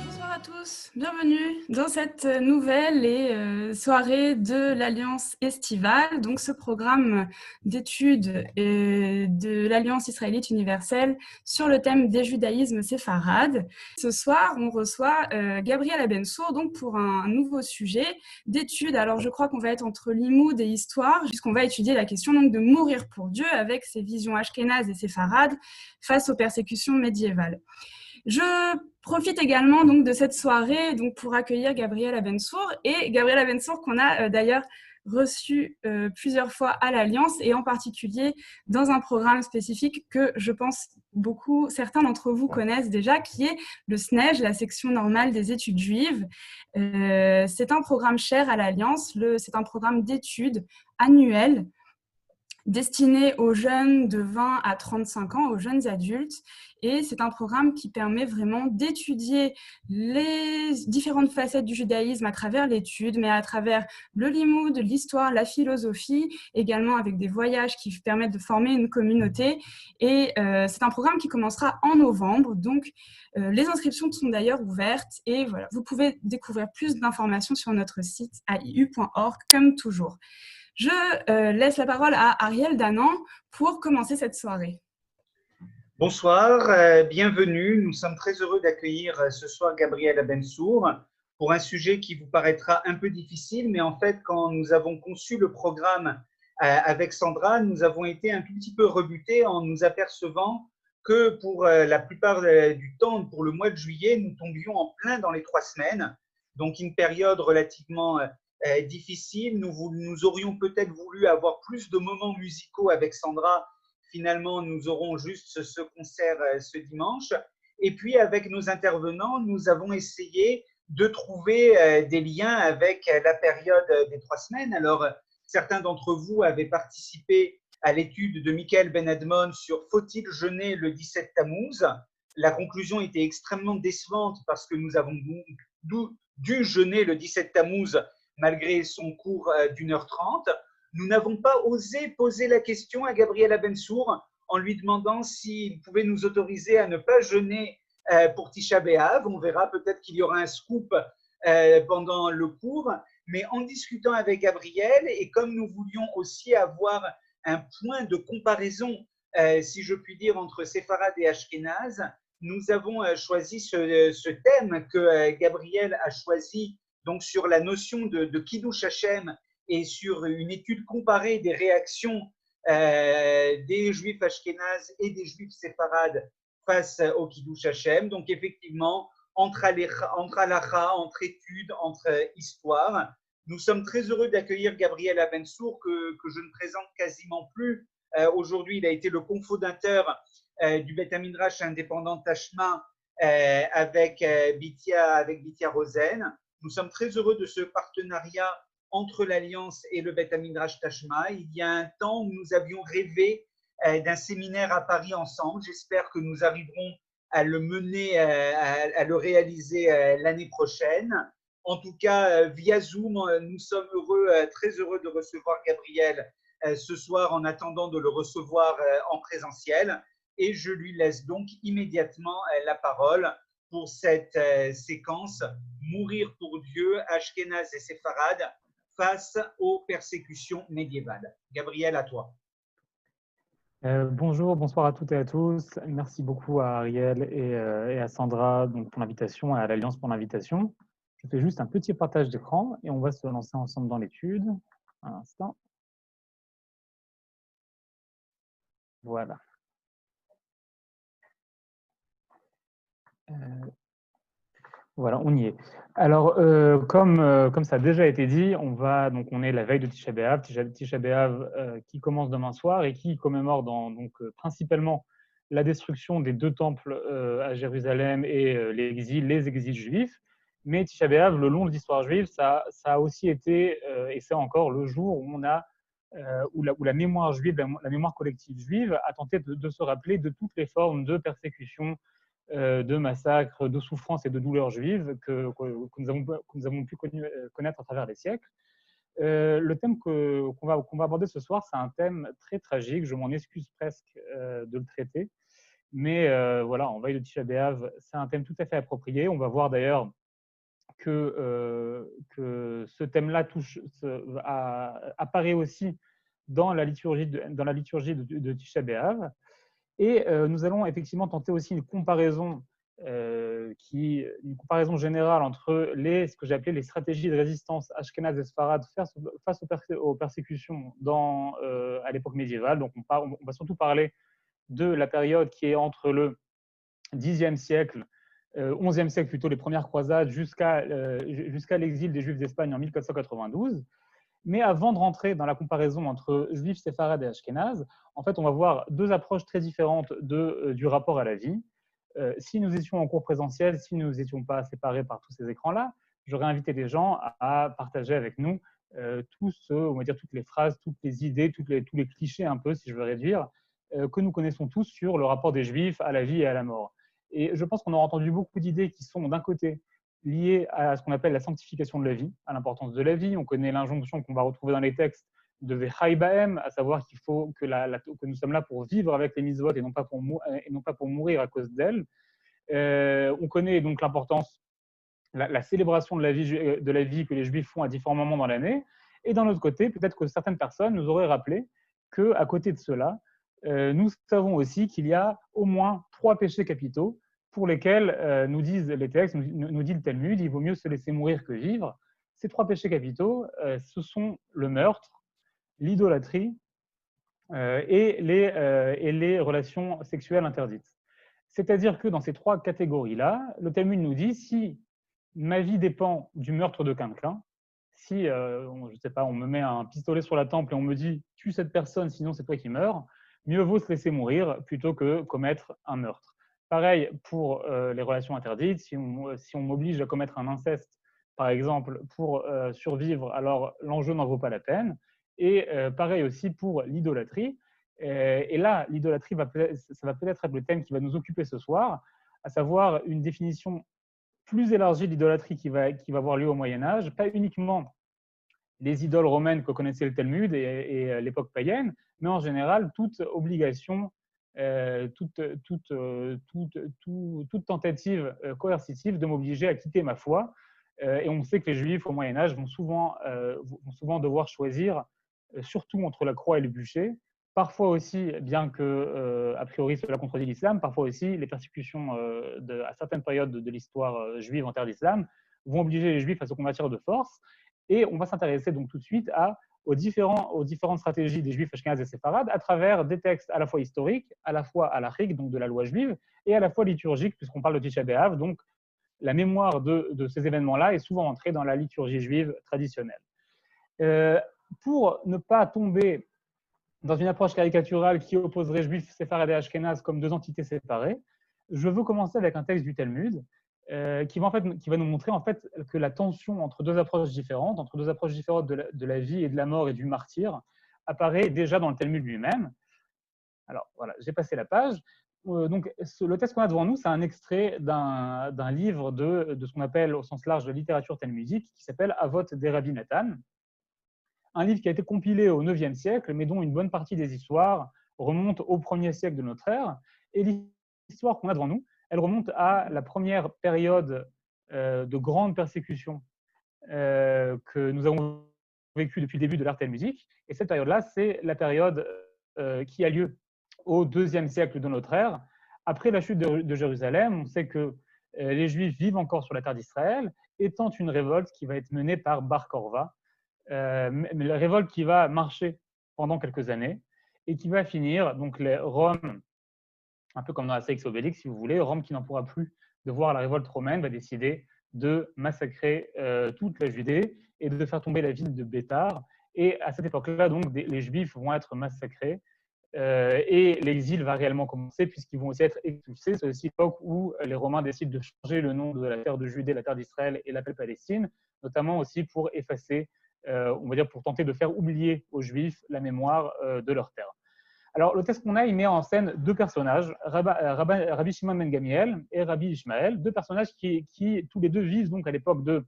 Bonsoir à tous, bienvenue dans cette nouvelle soirée de l'Alliance estivale, donc ce programme d'études de l'Alliance israélite universelle sur le thème des judaïsmes séfarades. Ce soir, on reçoit Gabriel Abensour donc pour un nouveau sujet d'études. Alors je crois qu'on va être entre limoud et histoire, puisqu'on va étudier la question donc de mourir pour Dieu avec ses visions ashkénazes et séfarades face aux persécutions médiévales. Je profite également donc de cette soirée donc pour accueillir Gabriel Abensour et Gabriel Abensour qu'on a d'ailleurs reçu plusieurs fois à l'Alliance et en particulier dans un programme spécifique que je pense certains d'entre vous connaissent déjà, qui est le SNEJ, la section normale des études juives. C'est un programme cher à l'Alliance, c'est un programme d'études annuel destiné aux jeunes de 20 à 35 ans, aux jeunes adultes. Et c'est un programme qui permet vraiment d'étudier les différentes facettes du judaïsme à travers l'étude, mais à travers le limoud, l'histoire, la philosophie, également avec des voyages qui permettent de former une communauté. Et c'est un programme qui commencera en novembre. Donc, les inscriptions sont d'ailleurs ouvertes. Et voilà, vous pouvez découvrir plus d'informations sur notre site aiu.org, comme toujours. Je laisse la parole à Ariel Danan pour commencer cette soirée. Bonsoir, bienvenue. Nous sommes très heureux d'accueillir ce soir Gabriel Abensour pour un sujet qui vous paraîtra un peu difficile, mais en fait, quand nous avons conçu le programme avec Sandra, nous avons été un tout petit peu rebutés en nous apercevant que pour la plupart du temps, pour le mois de juillet, nous tombions en plein dans les 3 semaines, donc une période relativement difficile. Nous aurions peut-être voulu avoir plus de moments musicaux avec Sandra. Finalement, nous aurons juste ce concert ce dimanche. Et puis, avec nos intervenants, nous avons essayé de trouver des liens avec la période des 3 semaines. Alors, certains d'entre vous avaient participé à l'étude de Michael Ben Admon sur « Faut-il jeûner le 17 Tammuz ?» La conclusion était extrêmement décevante parce que nous avons dû jeûner le 17 Tammuz malgré son cours d'1h30. Nous n'avons pas osé poser la question à Gabriel Abensour en lui demandant s'il pouvait nous autoriser à ne pas jeûner pour Tisha B'Av. On verra, peut-être qu'il y aura un scoop pendant le cours. Mais en discutant avec Gabriel, et comme nous voulions aussi avoir un point de comparaison, si je puis dire, entre Séfarade et Ashkénaze, nous avons choisi ce thème que Gabriel a choisi donc sur la notion de Kiddush Hashem et sur une étude comparée des réactions des juifs ashkénazes et des juifs séfarades face au Kiddush Hashem. Donc effectivement, entre halakha, entre études, entre histoire. Nous sommes très heureux d'accueillir Gabriel Abensour, que je ne présente quasiment plus. Aujourd'hui, il a été le cofondateur du Beth Midrash indépendant Tashma avec Bithia Rosen. Nous sommes très heureux de ce partenariat entre l'Alliance et le Beth Midrash Tashma. Il y a un temps où nous avions rêvé d'un séminaire à Paris ensemble. J'espère que nous arriverons à le mener, à le réaliser l'année prochaine. En tout cas, via Zoom, nous sommes très heureux de recevoir Gabriel ce soir en attendant de le recevoir en présentiel. Et je lui laisse donc immédiatement la parole pour cette séquence « Mourir pour Dieu, Ashkénazes et Séfarades face aux persécutions médiévales ». Gabriel, à toi. Bonjour, bonsoir à toutes et à tous. Merci beaucoup à Ariel et à Sandra donc, pour l'invitation, et à l'Alliance pour l'invitation. Je fais juste un petit partage d'écran et on va se lancer ensemble dans l'étude. Un instant. Voilà. Voilà, on y est. Alors, comme ça a déjà été dit, on est la veille de Tisha B'Av, Tisha B'Av qui commence demain soir et qui commémore principalement la destruction des 2 temples à Jérusalem et les exils juifs. Mais Tisha B'Av, le long de l'histoire juive, ça a aussi été, et c'est encore le jour où la mémoire juive, la mémoire collective juive a tenté de se rappeler de toutes les formes de persécution, de massacres, de souffrances et de douleurs juives que nous avons pu connaître à travers les siècles. Le thème qu'on va aborder ce soir, c'est un thème très tragique. Je m'en excuse presque de le traiter. Mais voilà, en veille de Tisha B'Av, c'est un thème tout à fait approprié. On va voir d'ailleurs que ce thème-là apparaît aussi dans la liturgie de Tisha B'Av. Et nous allons effectivement tenter aussi une comparaison générale entre ce que j'ai appelé les stratégies de résistance Ashkenaz et Sfarad face aux persécutions à l'époque médiévale. Donc on va surtout parler de la période qui est entre le Xe siècle, 11e siècle plutôt, les premières croisades, jusqu'à l'exil des Juifs d'Espagne en 1492. Mais avant de rentrer dans la comparaison entre Juifs, Séfarades et Ashkénazes, en fait, on va voir deux approches très différentes du rapport à la vie. Si nous étions en cours présentiel, si nous n'étions pas séparés par tous ces écrans-là, j'aurais invité des gens à partager avec nous on va dire toutes les phrases, toutes les idées, tous les clichés un peu, si je veux réduire, que nous connaissons tous sur le rapport des Juifs à la vie et à la mort. Et je pense qu'on aura entendu beaucoup d'idées qui sont d'un côté liées à ce qu'on appelle la sanctification de la vie, à l'importance de la vie. On connaît l'injonction qu'on va retrouver dans les textes de Vechai Bahem, à savoir qu'il faut que nous sommes là pour vivre avec les mitzvot et non pas pour mourir à cause d'elles. On connaît donc l'importance, la célébration de la vie que les Juifs font à différents moments dans l'année. Et d'un autre côté, peut-être que certaines personnes nous auraient rappelé qu'à côté de cela, nous savons aussi qu'il y a au moins 3 péchés capitaux pour lesquels nous disent les textes, nous dit le Talmud, il vaut mieux se laisser mourir que vivre. Ces 3 péchés capitaux, ce sont le meurtre, l'idolâtrie et les relations sexuelles interdites. C'est-à-dire que dans ces 3 catégories-là, le Talmud nous dit si ma vie dépend du meurtre de quelqu'un, si je sais pas, on me met un pistolet sur la tempe et on me dit tue cette personne, sinon c'est toi qui meurs, mieux vaut se laisser mourir plutôt que commettre un meurtre. Pareil pour les relations interdites, si on m'oblige à commettre un inceste, par exemple, pour survivre, alors l'enjeu n'en vaut pas la peine. Et pareil aussi pour l'idolâtrie. Et là, l'idolâtrie, ça va peut-être être le thème qui va nous occuper ce soir, à savoir une définition plus élargie de l'idolâtrie qui va avoir lieu au Moyen-Âge, pas uniquement les idoles romaines que connaissait le Talmud et l'époque païenne, mais en général, toute obligation, toute tentative coercitive de m'obliger à quitter ma foi. Et on sait que les Juifs au Moyen-Âge vont souvent devoir choisir, surtout entre la croix et le bûcher. Parfois aussi, bien que, a priori, cela contredit l'islam, parfois aussi, les persécutions à certaines périodes de l'histoire juive en terre d'islam vont obliger les Juifs à se convertir de force. Et on va s'intéresser donc tout de suite aux différentes stratégies des Juifs ashkénazes et séfarades à travers des textes à la fois historiques, à la fois halachiques, donc de la loi juive, et à la fois liturgiques, puisqu'on parle de Tisha B'Av, donc la mémoire de ces événements-là est souvent entrée dans la liturgie juive traditionnelle. Pour ne pas tomber dans une approche caricaturale qui opposerait Juifs, séfarades et ashkénazes comme 2 entités séparées, je veux commencer avec un texte du Talmud qui va nous montrer en fait que la tension entre 2 approches différentes, de la vie et de la mort et du martyr, apparaît déjà dans le Talmud lui-même. Alors voilà, j'ai passé la page. Donc, le texte qu'on a devant nous, c'est un extrait d'un livre de ce qu'on appelle au sens large de littérature talmudique qui s'appelle Avot des Rabbi Nathan. Un livre qui a été compilé au IXe siècle, mais dont une bonne partie des histoires remonte au 1er siècle de notre ère. Et l'histoire qu'on a devant nous, elle remonte à la première période de grande persécution que nous avons vécue depuis le début de l'ère talmudique. Et cette période-là, c'est la période qui a lieu au IIe siècle de notre ère. Après la chute de Jérusalem, on sait que les Juifs vivent encore sur la terre d'Israël et tentent une révolte qui va être menée par Bar Korva, mais la révolte qui va marcher pendant quelques années et qui va finir, donc Rome, un peu comme dans Astérix et Obélix, si vous voulez, Rome qui n'en pourra plus de voir la révolte romaine va décider de massacrer toute la Judée et de faire tomber la ville de Béthar. Et à cette époque-là, donc, les Juifs vont être massacrés et l'exil va réellement commencer puisqu'ils vont aussi être expulsés. C'est aussi l'époque où les Romains décident de changer le nom de la terre de Judée, la terre d'Israël, et l'appellent Palestine, notamment aussi pour effacer, on va dire, pour tenter de faire oublier aux Juifs la mémoire de leur terre. Alors, le texte qu'on a, il met en scène 2 personnages, Rabbi Shimon ben Gamiel et Rabbi Ishmael, 2 personnages qui tous les 2 vivent donc à l'époque de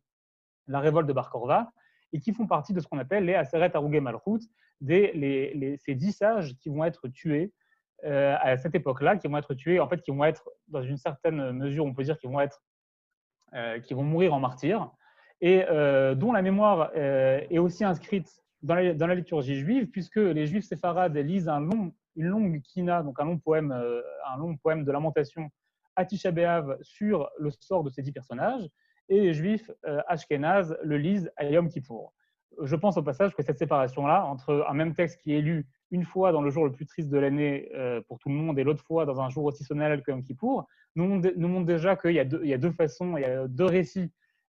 la révolte de Bar Korva. et qui font partie de ce qu'on appelle les Aseret Harugei Malchut, ces 10 sages qui vont être tués à cette époque-là, qui vont être tués, en fait, qui vont être, dans une certaine mesure, on peut dire qu'ils vont mourir en martyrs, et dont la mémoire est aussi inscrite dans la liturgie juive, puisque les juifs séfarades lisent une longue kina, donc un long poème de lamentation à Tisha B'Av sur le sort de ces 10 personnages, et les juifs ashkénazes le lisent à Yom Kippour. Je pense au passage que cette séparation-là, entre un même texte qui est lu une fois dans le jour le plus triste de l'année pour tout le monde et l'autre fois dans un jour aussi solennel que Yom Kippour, nous montre déjà qu'il y a deux façons, il y a deux récits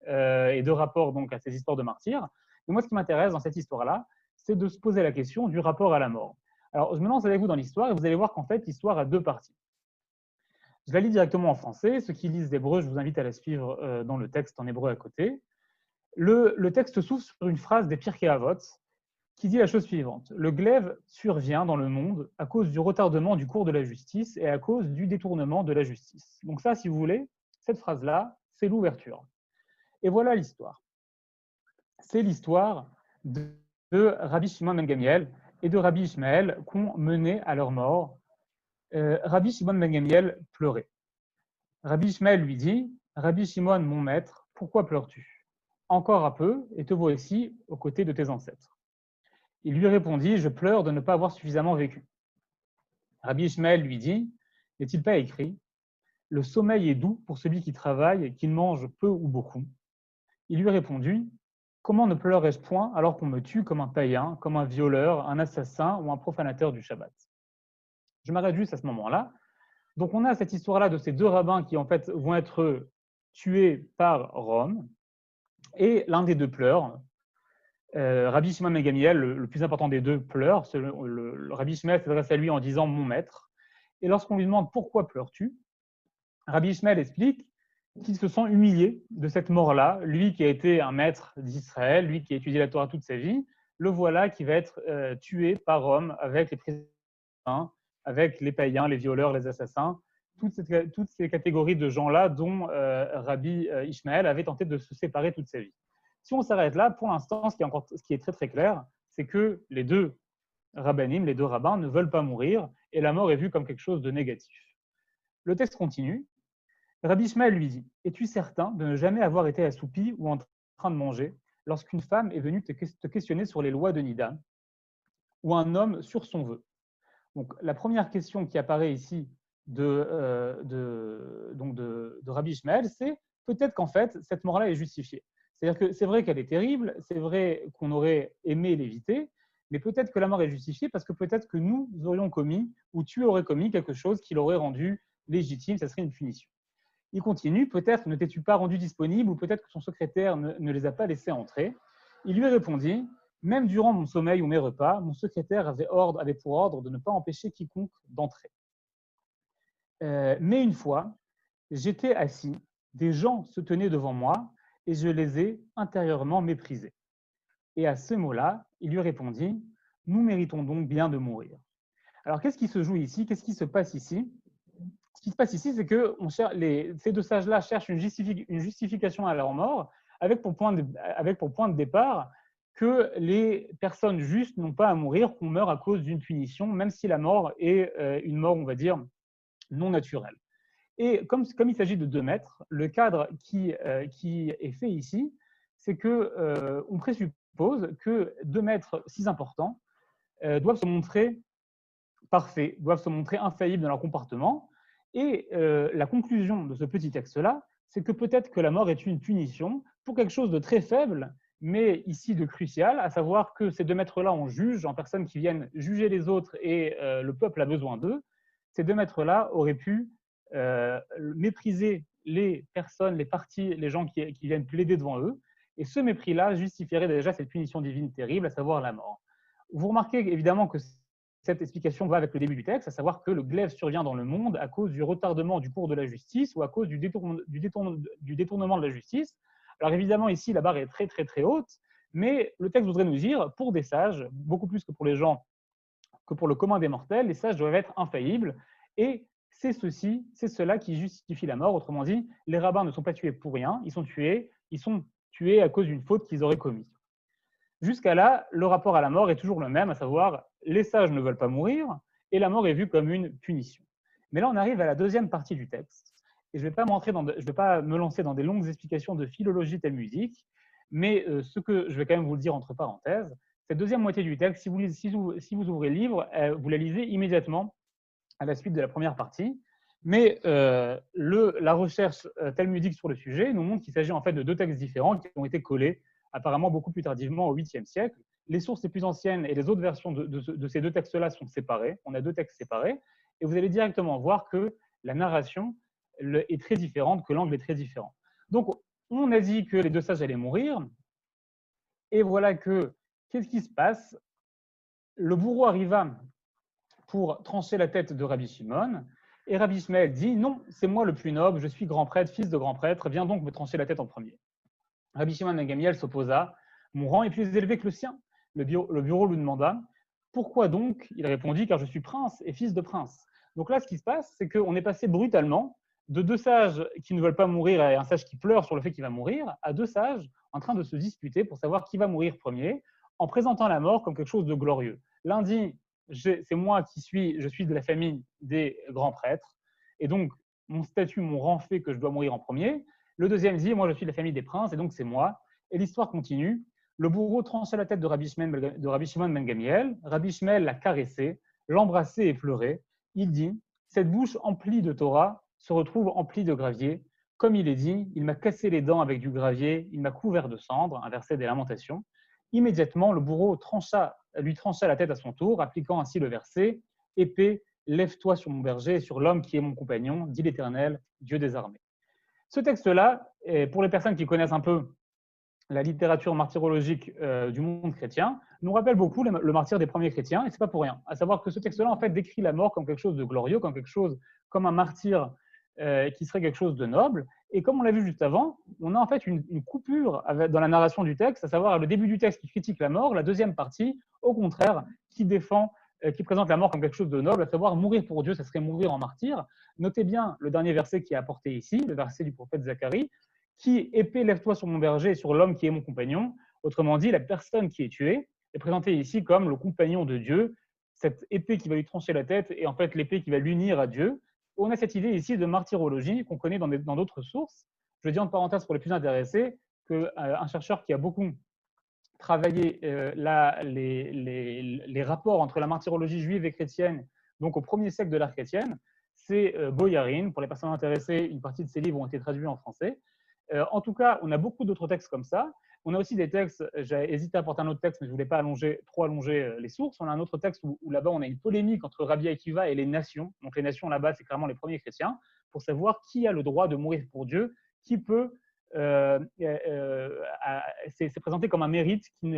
et deux rapports donc, à ces histoires de martyrs. Et moi, ce qui m'intéresse dans cette histoire-là, c'est de se poser la question du rapport à la mort. Alors, je me lance avec vous dans l'histoire et vous allez voir qu'en fait, l'histoire a deux parties. Je la lis directement en français. Ceux qui lisent l'hébreu, je vous invite à la suivre dans le texte en hébreu à côté. Le texte s'ouvre sur une phrase des Pirkei Avot qui dit la chose suivante. Le glaive survient dans le monde à cause du retardement du cours de la justice et à cause du détournement de la justice. Donc ça, si vous voulez, cette phrase-là, c'est l'ouverture. Et voilà l'histoire. C'est l'histoire de Rabbi Shimon ben Gamiel et de Rabbi Ishmael qu'ont mené à leur mort. Rabbi Shimon ben Gamiel pleurait. Rabbi Ishmael lui dit « Rabbi Shimon, mon maître, pourquoi pleures-tu? Encore un peu, et te voici aux côtés de tes ancêtres. » Il lui répondit « Je pleure de ne pas avoir suffisamment vécu. » Rabbi Ishmael lui dit « N'est-il pas écrit ? Le sommeil est doux pour celui qui travaille, qu'il mange peu ou beaucoup. » Il lui répondit « Comment ne pleurerais-je point alors qu'on me tue comme un païen, comme un violeur, un assassin ou un profanateur du Shabbat ?» Je m'arrête juste à ce moment-là. Donc on a cette histoire-là de ces deux rabbins qui en fait vont être tués par Rome, et l'un des deux pleure. Rabbi Shimon ben Gamiel, le plus important des deux, pleure. Le Rabbi Ishmael s'adresse à lui en disant « mon maître ». Et lorsqu'on lui demande « pourquoi pleures-tu ?», Rabbi Ishmael explique qu'il se sent humilié de cette mort-là, lui qui a été un maître d'Israël, lui qui a étudié la Torah toute sa vie, le voilà qui va être tué par Rome avec les prisonniers, avec les païens, les violeurs, les assassins, toutes ces catégories de gens-là dont Rabbi Ishmael avait tenté de se séparer toute sa vie. Si on s'arrête là, pour l'instant, ce qui est très très clair, c'est que les deux rabbanim, les deux rabbins, ne veulent pas mourir et la mort est vue comme quelque chose de négatif. Le texte continue. Rabbi Ishmael lui dit « Es-tu certain de ne jamais avoir été assoupi ou en train de manger lorsqu'une femme est venue te questionner sur les lois de Nida ou un homme sur son vœu ?» Donc, la première question qui apparaît ici de Rabbi Ishmael, c'est peut-être qu'en fait, cette mort-là est justifiée. C'est-à-dire que c'est vrai qu'elle est terrible, c'est vrai qu'on aurait aimé l'éviter, mais peut-être que la mort est justifiée parce que peut-être que nous aurions commis ou tu aurais commis quelque chose qui l'aurait rendu légitime, ça serait une punition. Il continue, peut-être ne t'es-tu pas rendu disponible ou peut-être que son secrétaire ne les a pas laissés entrer. Il lui répondit, même durant mon sommeil ou mes repas, mon secrétaire avait pour ordre de ne pas empêcher quiconque d'entrer. Mais une fois, j'étais assis, des gens se tenaient devant moi et je les ai intérieurement méprisés. Et à ce mot-là, il lui répondit, nous méritons donc bien de mourir. Alors, qu'est-ce qui se joue ici? Qu'est-ce qui se passe ici? Ce qui se passe ici, c'est que ces deux sages-là cherchent une justification à leur mort avec pour point de départ que les personnes justes n'ont pas à mourir, qu'on meurt à cause d'une punition, même si la mort est une mort, on va dire, non naturelle. Et comme il s'agit de 2 maîtres, le cadre qui est fait ici, c'est qu'on présuppose que 2 maîtres si importants doivent se montrer parfaits, doivent se montrer infaillibles dans leur comportement. Et la conclusion de ce petit texte-là, c'est que peut-être que la mort est une punition pour quelque chose de très faible, mais ici de crucial, à savoir que ces 2 maîtres-là, on juge en personnes qui viennent juger les autres et le peuple a besoin d'eux. Ces 2 maîtres-là auraient pu mépriser les personnes, les parties, les gens qui viennent plaider devant eux. Et ce mépris-là justifierait déjà cette punition divine terrible, à savoir la mort. Vous remarquez évidemment que cette explication va avec le début du texte, à savoir que le glaive survient dans le monde à cause du retardement du cours de la justice ou à cause du détournement de la justice. Alors évidemment, ici, la barre est très, très, très haute, mais le texte voudrait nous dire, pour des sages, beaucoup plus que pour les gens, que pour le commun des mortels, les sages doivent être infaillibles, et c'est cela qui justifie la mort. Autrement dit, les rabbins ne sont pas tués pour rien, ils sont tués à cause d'une faute qu'ils auraient commise. Jusqu'à là, le rapport à la mort est toujours le même, à savoir les sages ne veulent pas mourir et la mort est vue comme une punition. Mais là, on arrive à la deuxième partie du texte. Et je ne vais pas me lancer dans des longues explications de philologie talmudique, mais ce que je vais quand même vous le dire entre parenthèses, cette deuxième moitié du texte, si vous ouvrez le livre, vous la lisez immédiatement à la suite de la première partie. Mais la recherche talmudique sur le sujet nous montre qu'il s'agit en fait de deux textes différents qui ont été collés apparemment beaucoup plus tardivement au 8e siècle. Les sources les plus anciennes et les autres versions de ces deux textes-là sont séparées. On a deux textes séparés. Et vous allez directement voir que la narration est très différente, que l'angle est très différent. Donc, on a dit que les deux sages allaient mourir. Et voilà que, qu'est-ce qui se passe? Le bourreau arriva pour trancher la tête de Rabbi Shimon. Et Rabbi Ishmael dit, non, c'est moi le plus noble, je suis grand prêtre, fils de grand prêtre, viens donc me trancher la tête en premier. Rabbi Shimon ben Gamiel s'opposa, mon rang est plus élevé que le sien. Le bureau lui demanda, pourquoi donc? Il répondit, car je suis prince et fils de prince. Donc là, ce qui se passe, c'est qu'on est passé brutalement de deux sages qui ne veulent pas mourir et un sage qui pleure sur le fait qu'il va mourir, à deux sages en train de se disputer pour savoir qui va mourir premier, en présentant la mort comme quelque chose de glorieux. L'un dit, c'est moi je suis de la famille des grands prêtres, et donc mon statut, mon rang fait que je dois mourir en premier. Le deuxième dit, moi je suis de la famille des princes, et donc c'est moi. Et l'histoire continue. Le bourreau trancha la tête de Rabbi Shimon ben Gamiel. Rabbi Shimon l'a caressé, l'embrassé et pleuré. Il dit, cette bouche emplie de Torah se retrouve emplie de gravier. Comme il est dit, il m'a cassé les dents avec du gravier, il m'a couvert de cendres, un verset des Lamentations. Immédiatement, le bourreau lui trancha la tête à son tour, appliquant ainsi le verset « Épée, lève-toi sur mon berger et sur l'homme qui est mon compagnon, dit l'Éternel, Dieu des armées ». Ce texte-là, pour les personnes qui connaissent un peu la littérature martyrologique du monde chrétien, nous rappelle beaucoup le martyre des premiers chrétiens, et ce n'est pas pour rien. À savoir que ce texte-là, en fait, décrit la mort comme quelque chose de glorieux, comme un martyr qui serait quelque chose de noble. Et comme on l'a vu juste avant, on a en fait une coupure dans la narration du texte, à savoir le début du texte qui critique la mort, la deuxième partie, au contraire, qui présente la mort comme quelque chose de noble, à savoir mourir pour Dieu, ça serait mourir en martyr. Notez bien le dernier verset qui est apporté ici, le verset du prophète Zacharie, qui, épée, lève-toi sur mon berger et sur l'homme qui est mon compagnon. Autrement dit, la personne qui est tuée est présentée ici comme le compagnon de Dieu, cette épée qui va lui trancher la tête et en fait l'épée qui va l'unir à Dieu. On a cette idée ici de martyrologie qu'on connaît dans d'autres sources. Je dis en parenthèse pour les plus intéressés qu'un chercheur qui a beaucoup travaillé les rapports entre la martyrologie juive et chrétienne, donc au 1er siècle de l'ère chrétienne, c'est Boyarin. Pour les personnes intéressées, une partie de ses livres ont été traduits en français. En tout cas, on a beaucoup d'autres textes comme ça. On a aussi des textes, j'ai hésité à apporter un autre texte, mais je ne voulais pas trop allonger les sources. On a un autre texte où là-bas, on a une polémique entre Rabbi Akiva et les nations. Donc les nations, là-bas, c'est clairement les premiers chrétiens, pour savoir qui a le droit de mourir pour Dieu, qui peut... c'est présenté comme un mérite qui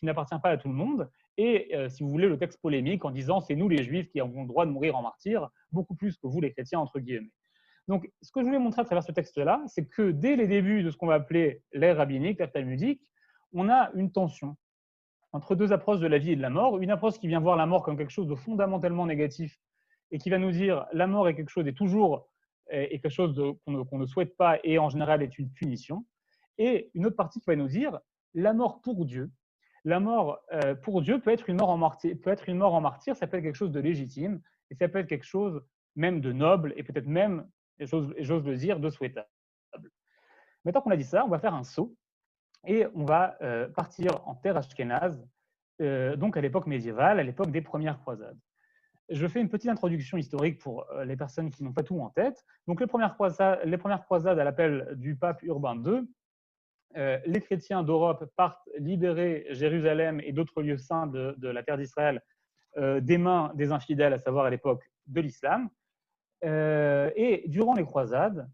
n'appartient pas à tout le monde. Et si vous voulez, le texte polémique en disant « c'est nous les Juifs qui avons le droit de mourir en martyr, beaucoup plus que vous les chrétiens », entre guillemets. Donc, ce que je voulais montrer à travers ce texte-là, c'est que dès les débuts de ce qu'on va appeler l'ère rabbinique, l'ère talmudique, on a une tension entre deux approches de la vie et de la mort. Une approche qui vient voir la mort comme quelque chose de fondamentalement négatif et qui va nous dire la mort est quelque chose et toujours est quelque chose qu'on ne souhaite pas et en général est une punition. Et une autre partie qui va nous dire la mort pour Dieu. La mort pour Dieu peut être une mort en martyr, ça peut être quelque chose de légitime et ça peut être quelque chose même de noble et peut-être même, j'ose le dire, de souhaitable. Maintenant qu'on a dit ça, on va faire un saut et on va partir en terre ashkénaze, donc à l'époque médiévale, à l'époque des premières croisades. Je fais une petite introduction historique pour les personnes qui n'ont pas tout en tête. Donc les premières croisades à l'appel du pape Urbain II, les chrétiens d'Europe partent libérer Jérusalem et d'autres lieux saints de la terre d'Israël des mains des infidèles, à savoir à l'époque de l'islam. Et durant les croisades,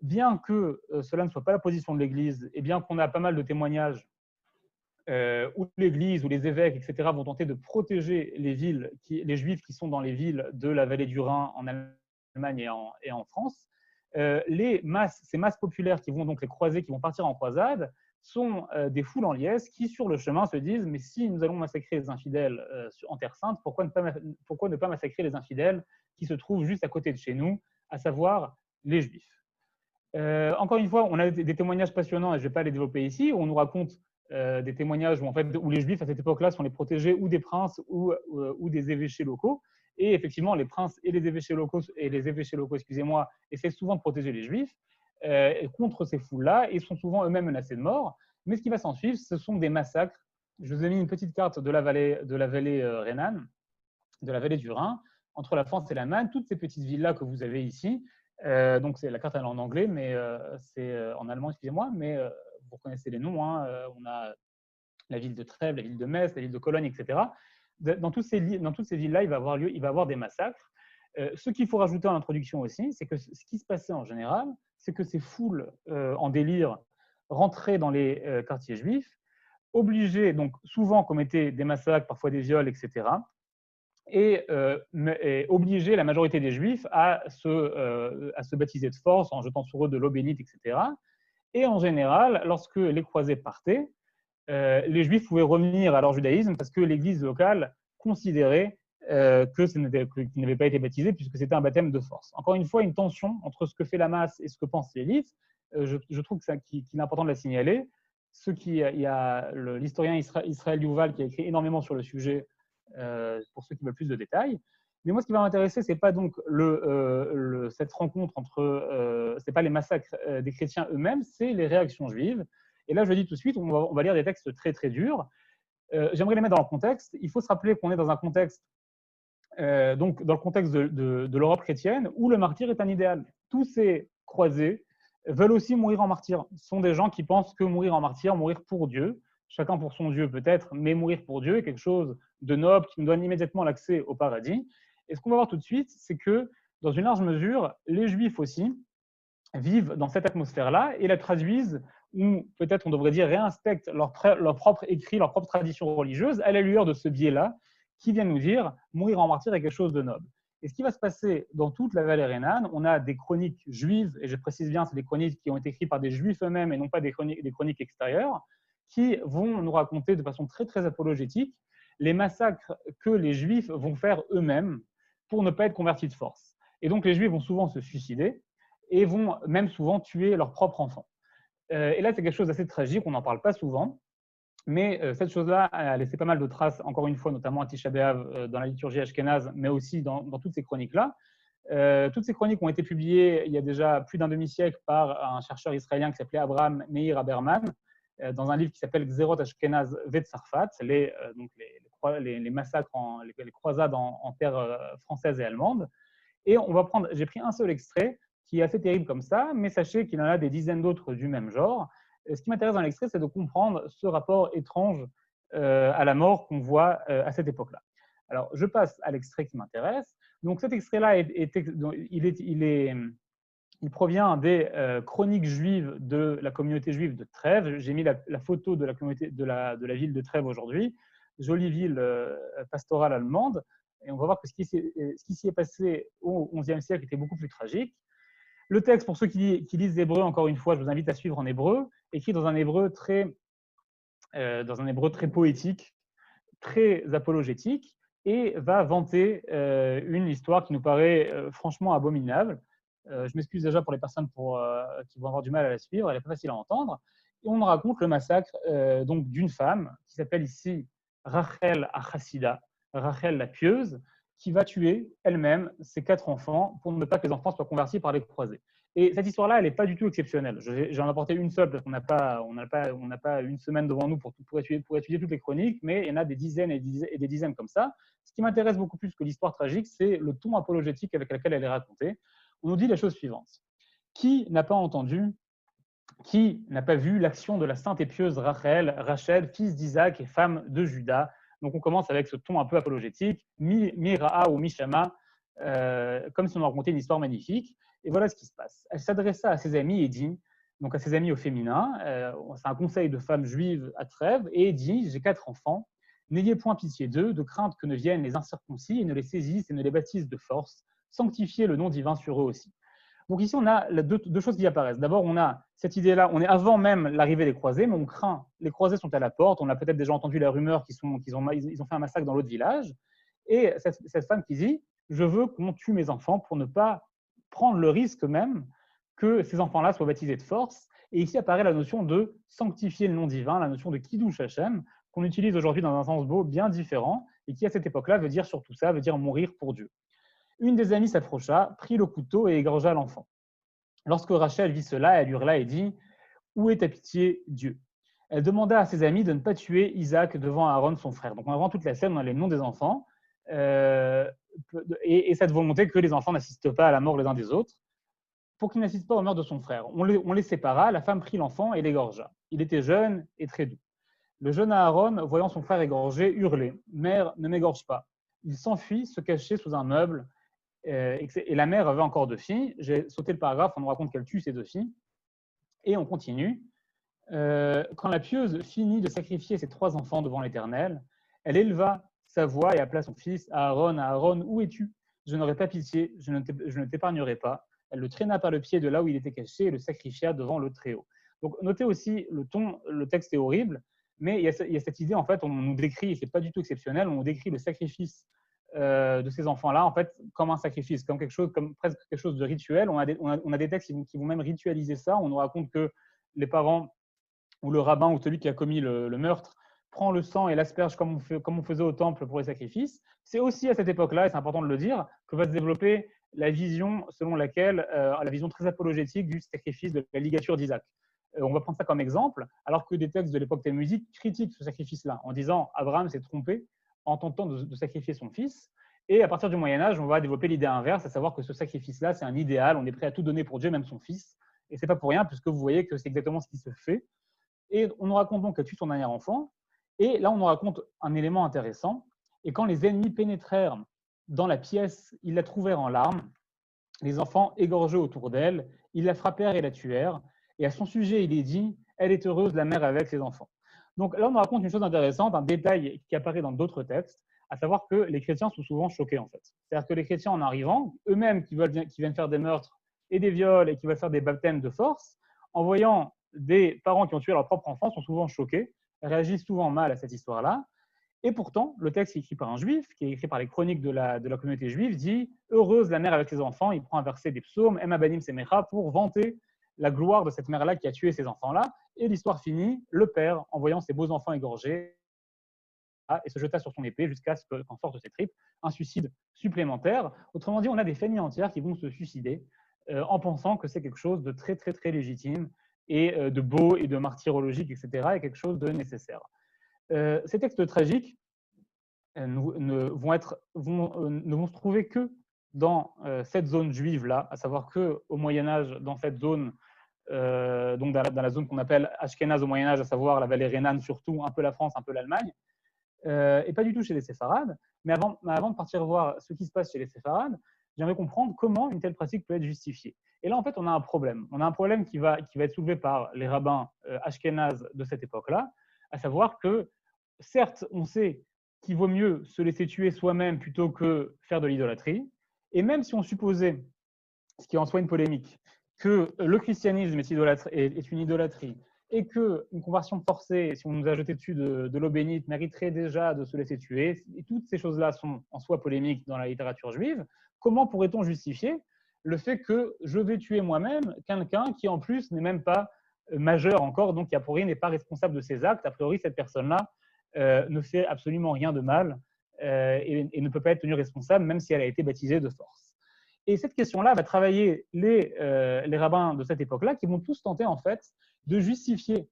bien que cela ne soit pas la position de l'Église, et bien qu'on a pas mal de témoignages où l'Église, où les évêques, etc., vont tenter de protéger les Juifs qui sont dans les villes de la vallée du Rhin, en Allemagne et en France, ces masses populaires qui vont donc les croisés, qui vont partir en croisade, sont des foules en liesse qui, sur le chemin, se disent « mais si nous allons massacrer les infidèles en Terre Sainte, pourquoi ne pas massacrer les infidèles qui se trouvent juste à côté de chez nous, à savoir les Juifs ?» Encore une fois, on a des témoignages passionnants, et je ne vais pas les développer ici, où on nous raconte des témoignages où les Juifs à cette époque-là sont les protégés ou des princes ou des évêchés locaux. Et effectivement, les princes et les évêchés locaux, excusez-moi, essaient souvent de protéger les Juifs contre ces foules-là et sont souvent eux-mêmes menacés de mort. Mais ce qui va s'en suivre, ce sont des massacres. Je vous ai mis une petite carte de la vallée rhénane, de la vallée du Rhin, entre la France et l'Allemagne, toutes ces petites villes-là que vous avez ici. Donc, la carte elle est en anglais, mais c'est en allemand, excusez-moi, mais vous reconnaissez les noms. Hein, on a la ville de Trèves, la ville de Metz, la ville de Cologne, etc. Dans toutes ces villes-là, il va y avoir des massacres. Ce qu'il faut rajouter en introduction aussi, c'est que ce qui se passait en général, c'est que ces foules en délire rentraient dans les quartiers juifs, obligés, donc souvent commettaient des massacres, parfois des viols, etc., et obligeaient la majorité des juifs à se baptiser de force en jetant sur eux de l'eau bénite, etc. Et en général, lorsque les croisés partaient, les Juifs pouvaient revenir à leur judaïsme parce que l'Église locale considérait qu'ils n'avaient pas été baptisés puisque c'était un baptême de force. Encore une fois, une tension entre ce que fait la masse et ce que pense l'élite. Je trouve qu'il est important de la signaler. Il y a l'historien Israël Yuval qui a écrit énormément sur le sujet pour ceux qui veulent plus de détails. Mais moi, ce qui va m'intéresser, c'est pas donc cette rencontre entre, c'est pas les massacres des chrétiens eux-mêmes, c'est les réactions juives. Et là, je le dis tout de suite, on va lire des textes très, très durs. J'aimerais les mettre dans le contexte. Il faut se rappeler qu'on est dans un contexte, donc dans le contexte de l'Europe chrétienne, où le martyr est un idéal. Tous ces croisés veulent aussi mourir en martyr. Ce sont des gens qui pensent que mourir en martyr, mourir pour Dieu, chacun pour son Dieu peut-être, mais mourir pour Dieu est quelque chose de noble qui nous donne immédiatement l'accès au paradis. Et ce qu'on va voir tout de suite, c'est que, dans une large mesure, les Juifs aussi vivent dans cette atmosphère-là et la traduisent, ou peut-être on devrait dire réinspectent leur propre écrit, leur propre tradition religieuse à la lueur de ce biais-là qui vient nous dire mourir en martyr est quelque chose de noble. Et ce qui va se passer dans toute la vallée rhénane, on a des chroniques juives, et je précise bien, c'est des chroniques qui ont été écrites par des Juifs eux-mêmes et non pas des chroniques extérieures, qui vont nous raconter de façon très, très apologétique les massacres que les Juifs vont faire eux-mêmes pour ne pas être convertis de force. Et donc les Juifs vont souvent se suicider et vont même souvent tuer leurs propres enfants. Et là, c'est quelque chose d'assez tragique, on n'en parle pas souvent, mais cette chose-là a laissé pas mal de traces, encore une fois, notamment à Tisha B'Av, dans la liturgie ashkénaze, mais aussi dans toutes ces chroniques-là. Toutes ces chroniques ont été publiées il y a déjà plus d'un demi-siècle par un chercheur israélien qui s'appelait Abraham Meir Haberman, dans un livre qui s'appelle Gzerot Ashkenaz Vetzarfat, les massacres, les croisades en terre française et allemande. Et j'ai pris un seul extrait qui est assez terrible comme ça, mais sachez qu'il y en a des dizaines d'autres du même genre. Ce qui m'intéresse dans l'extrait, c'est de comprendre ce rapport étrange à la mort qu'on voit à cette époque-là. Alors, je passe à l'extrait qui m'intéresse. Donc, cet extrait-là, il provient des chroniques juives de la communauté juive de Trèves. J'ai mis la photo de la communauté de la ville de Trèves aujourd'hui, jolie ville pastorale allemande. Et on va voir que ce qui s'y est passé au XIe siècle était beaucoup plus tragique. Le texte, pour ceux qui lisent l'hébreu, encore une fois, je vous invite à suivre en hébreu, écrit dans un hébreu très poétique, très apologétique, et va vanter une histoire qui nous paraît franchement abominable. Je m'excuse déjà pour les personnes qui vont avoir du mal à la suivre, elle n'est pas facile à entendre. Et on raconte le massacre donc d'une femme qui s'appelle ici Rachel Achassida, Rachel la pieuse, qui va tuer elle-même ses 4 enfants pour ne pas que les enfants soient convertis par les croisés. Et cette histoire-là, elle n'est pas du tout exceptionnelle. J'en ai apporté une seule parce qu'on n'a pas une semaine devant nous pour étudier toutes les chroniques, mais il y en a des dizaines et des dizaines comme ça. Ce qui m'intéresse beaucoup plus que l'histoire tragique, c'est le ton apologétique avec lequel elle est racontée. On nous dit la chose suivante. Qui n'a pas entendu, qui n'a pas vu l'action de la sainte et pieuse Rachel, fils d'Isaac et femme de Juda? Donc on commence avec ce ton un peu apologétique, Mira'a ou Mishama, comme si on racontait une histoire magnifique. Et voilà ce qui se passe. Elle s'adressa à ses amis et dit, donc à ses amis au féminin, c'est un conseil de femmes juives à Trèves, et dit, j'ai 4 enfants, n'ayez point pitié d'eux, de crainte que ne viennent les incirconcis et ne les saisissent et ne les baptisent de force, sanctifiez le nom divin sur eux aussi. Donc ici, on a deux choses qui apparaissent. D'abord, on a cette idée-là, on est avant même l'arrivée des croisés, mais on craint, les croisés sont à la porte, on a peut-être déjà entendu la rumeur qu'ils ont fait un massacre dans l'autre village, et cette femme qui dit, je veux qu'on tue mes enfants pour ne pas prendre le risque même que ces enfants-là soient baptisés de force. Et ici apparaît la notion de sanctifier le nom divin, la notion de Kiddush Hashem, qu'on utilise aujourd'hui dans un sens beau bien différent, et qui à cette époque-là veut dire surtout ça, veut dire mourir pour Dieu. Une des amies s'approcha, prit le couteau et égorgea l'enfant. Lorsque Rachel vit cela, elle hurla et dit « Où est ta pitié, Dieu ?» Elle demanda à ses amis de ne pas tuer Isaac devant Aaron, son frère. Donc, on a vraiment toute la scène, on a les noms des enfants et cette volonté que les enfants n'assistent pas à la mort les uns des autres pour qu'ils n'assistent pas au meurtre de son frère. On les sépara, la femme prit l'enfant et l'égorgea. Il était jeune et très doux. Le jeune Aaron, voyant son frère égorgé, hurlait « Mère, ne m'égorge pas !» Il s'enfuit, se cachait sous un meuble et la mère avait encore 2 filles. J'ai sauté le paragraphe, on nous raconte qu'elle tue ses 2 filles. Et on continue. Quand la pieuse finit de sacrifier ses 3 enfants devant l'Éternel, elle éleva sa voix et appela son fils Aaron, où es-tu? Je n'aurai pas pitié, je ne t'épargnerai pas. Elle le traîna par le pied de là où il était caché et le sacrifia devant le Très-Haut. Donc notez aussi le ton, le texte est horrible, mais il y a cette idée, en fait, on nous décrit, et ce n'est pas du tout exceptionnel, on nous décrit le sacrifice de ces enfants-là, en fait, comme un sacrifice, comme presque quelque chose de rituel. On a des textes qui vont même ritualiser ça. On nous raconte que les parents ou le rabbin ou celui qui a commis le meurtre prend le sang et l'asperge comme on faisait au temple pour les sacrifices. C'est aussi à cette époque-là, et c'est important de le dire, que va se développer la vision selon laquelle, la vision très apologétique du sacrifice de la ligature d'Isaac. On va prendre ça comme exemple, alors que des textes de l'époque talmudique critiquent ce sacrifice-là, en disant Abraham s'est trompé en tentant de sacrifier son fils. Et à partir du Moyen-Âge, on va développer l'idée inverse, à savoir que ce sacrifice-là, c'est un idéal, on est prêt à tout donner pour Dieu, même son fils. Et ce n'est pas pour rien, puisque vous voyez que c'est exactement ce qui se fait. Et on nous raconte donc qu'elle tue son dernier enfant. Et là, on nous raconte un élément intéressant. Et quand les ennemis pénétrèrent dans la pièce, ils la trouvèrent en larmes. Les enfants égorgés autour d'elle, ils la frappèrent et la tuèrent. Et à son sujet, il est dit « Elle est heureuse, la mère avec ses enfants ». Donc là, on nous raconte une chose intéressante, un détail qui apparaît dans d'autres textes, à savoir que les chrétiens sont souvent choqués, en fait. C'est-à-dire que les chrétiens, en arrivant, eux-mêmes qui viennent faire des meurtres et des viols et qui veulent faire des baptêmes de force, en voyant des parents qui ont tué leur propre enfant, sont souvent choqués, réagissent souvent mal à cette histoire-là. Et pourtant, le texte écrit par un juif, qui est écrit par les chroniques de la communauté juive, dit « Heureuse la mère avec ses enfants ». Il prend un verset des psaumes, « Emma banim semecha » pour vanter la gloire de cette mère-là qui a tué ses enfants-là. Et l'histoire finit, le père, en voyant ses beaux enfants égorgés, et se jeta sur son épée jusqu'à ce qu'en sorte de ses tripes un suicide supplémentaire. Autrement dit, on a des familles entières qui vont se suicider en pensant que c'est quelque chose de très, très, très légitime et de beau et de martyrologique, etc., et quelque chose de nécessaire. Ces textes tragiques ne vont se trouver que dans cette zone juive-là, à savoir qu'au Moyen-Âge, dans cette zone, donc dans la zone qu'on appelle Ashkénaze au Moyen-Âge, à savoir la vallée rhénane surtout, un peu la France, un peu l'Allemagne, et pas du tout chez les séfarades. Mais avant de partir voir ce qui se passe chez les séfarades, j'aimerais comprendre comment une telle pratique peut être justifiée. Et là, en fait, on a un problème. On a un problème qui va être soulevé par les rabbins ashkénazes de cette époque-là, à savoir que, certes, on sait qu'il vaut mieux se laisser tuer soi-même plutôt que faire de l'idolâtrie. Et même si on supposait, ce qui est en soi une polémique, que le christianisme est une idolâtrie, et qu'une conversion forcée, si on nous a jeté dessus de l'eau bénite, mériterait déjà de se laisser tuer, et toutes ces choses-là sont en soi polémiques dans la littérature juive, comment pourrait-on justifier le fait que je vais tuer moi-même quelqu'un qui, en plus, n'est même pas majeur encore, donc qui, a priori, n'est pas responsable de ses actes. A priori, cette personne-là ne fait absolument rien de mal et ne peut pas être tenue responsable, même si elle a été baptisée de force. Et cette question-là va travailler les rabbins de cette époque-là, qui vont tous tenter, en fait, de justifier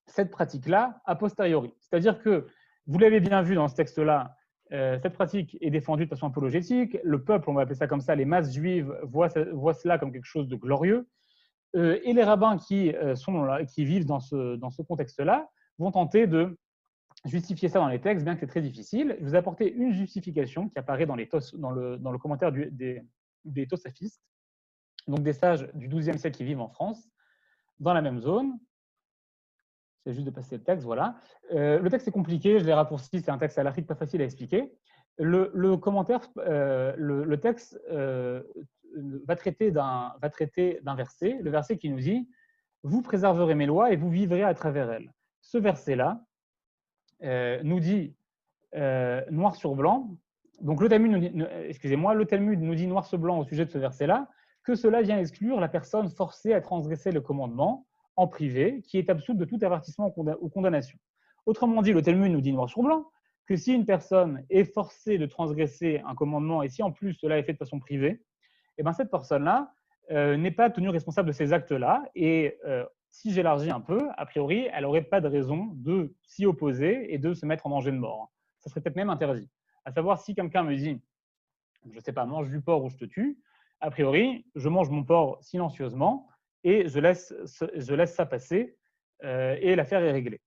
cette pratique-là a posteriori. C'est-à-dire que, vous l'avez bien vu dans ce texte-là, cette pratique est défendue de façon apologétique. Le peuple, on va appeler ça comme ça, les masses juives voient cela comme quelque chose de glorieux. Et les rabbins qui vivent dans ce contexte-là vont tenter de justifier ça dans les textes, bien que c'est très difficile. Je vous ai apporté une justification qui apparaît dans le commentaire des Tosafistes, donc des sages du XIIe siècle qui vivent en France, dans la même zone. C'est juste de passer le texte, voilà. Le texte est compliqué, je l'ai raccourci, c'est un texte halachique pas facile à expliquer. Le commentaire, le texte va traiter d'un verset, le verset qui nous dit « Vous préserverez mes lois et vous vivrez à travers elles ». Ce verset-là nous dit noir sur blanc, donc le Talmud nous dit noir sur blanc au sujet de ce verset-là, que cela vient exclure la personne forcée à transgresser le commandement en privé, qui est absoute de tout avertissement ou condamnation. Autrement dit, le Talmud nous dit noir sur blanc que si une personne est forcée de transgresser un commandement et si en plus cela est fait de façon privée, eh ben cette personne-là n'est pas tenue responsable de ces actes-là. Et si j'élargis un peu, a priori, elle n'aurait pas de raison de s'y opposer et de se mettre en danger de mort. Ça serait peut-être même interdit. À savoir, si quelqu'un me dit, je ne sais pas, mange du porc ou je te tue, a priori, je mange mon porc silencieusement et je laisse ça passer et l'affaire est réglée.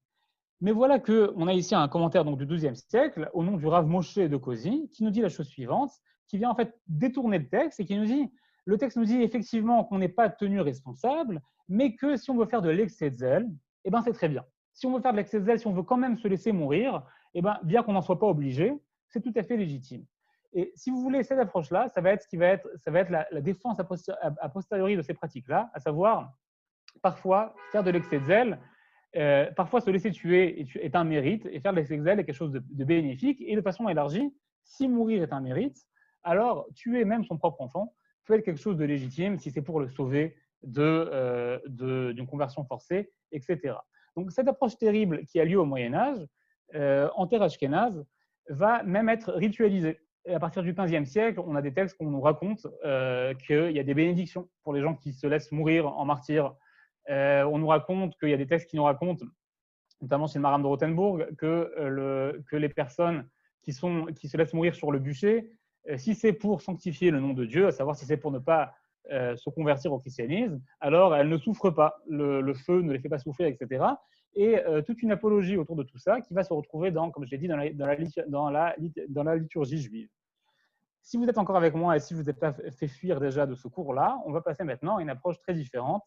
Mais voilà qu'on a ici un commentaire donc, du XIIe siècle, au nom du Rav Moshe de Kosi, qui nous dit la chose suivante, qui vient en fait détourner le texte et qui nous dit, le texte nous dit effectivement qu'on n'est pas tenu responsable, mais que si on veut faire de l'excès de zèle, eh ben c'est très bien. Si on veut faire de l'excès de zèle, si on veut quand même se laisser mourir, eh ben, bien qu'on n'en soit pas obligé, c'est tout à fait légitime. Et si vous voulez cette approche-là, ça va être la défense a posteriori de ces pratiques-là, à savoir parfois faire de l'excès de zèle. Parfois, se laisser tuer est un mérite et faire de l'excès de zèle est quelque chose de bénéfique. Et de façon élargie, si mourir est un mérite, alors tuer même son propre enfant peut être quelque chose de légitime si c'est pour le sauver d'une conversion forcée, etc. Donc, cette approche terrible qui a lieu au Moyen-Âge, en terre ashkénaze, va même être ritualisée. Et à partir du XVe siècle, on a des textes qu'on nous raconte qu'il y a des bénédictions pour les gens qui se laissent mourir en martyrs. On nous raconte qu'il y a des textes qui nous racontent, notamment chez le Maram de Rothenburg, que les personnes qui se laissent mourir sur le bûcher, si c'est pour sanctifier le nom de Dieu, à savoir si c'est pour ne pas se convertir au christianisme, alors elles ne souffrent pas, le feu ne les fait pas souffrir, etc. Et toute une apologie autour de tout ça qui va se retrouver, comme je l'ai dit, dans la liturgie juive. Si vous êtes encore avec moi et si vous n'êtes pas fait fuir déjà de ce cours-là, on va passer maintenant à une approche très différente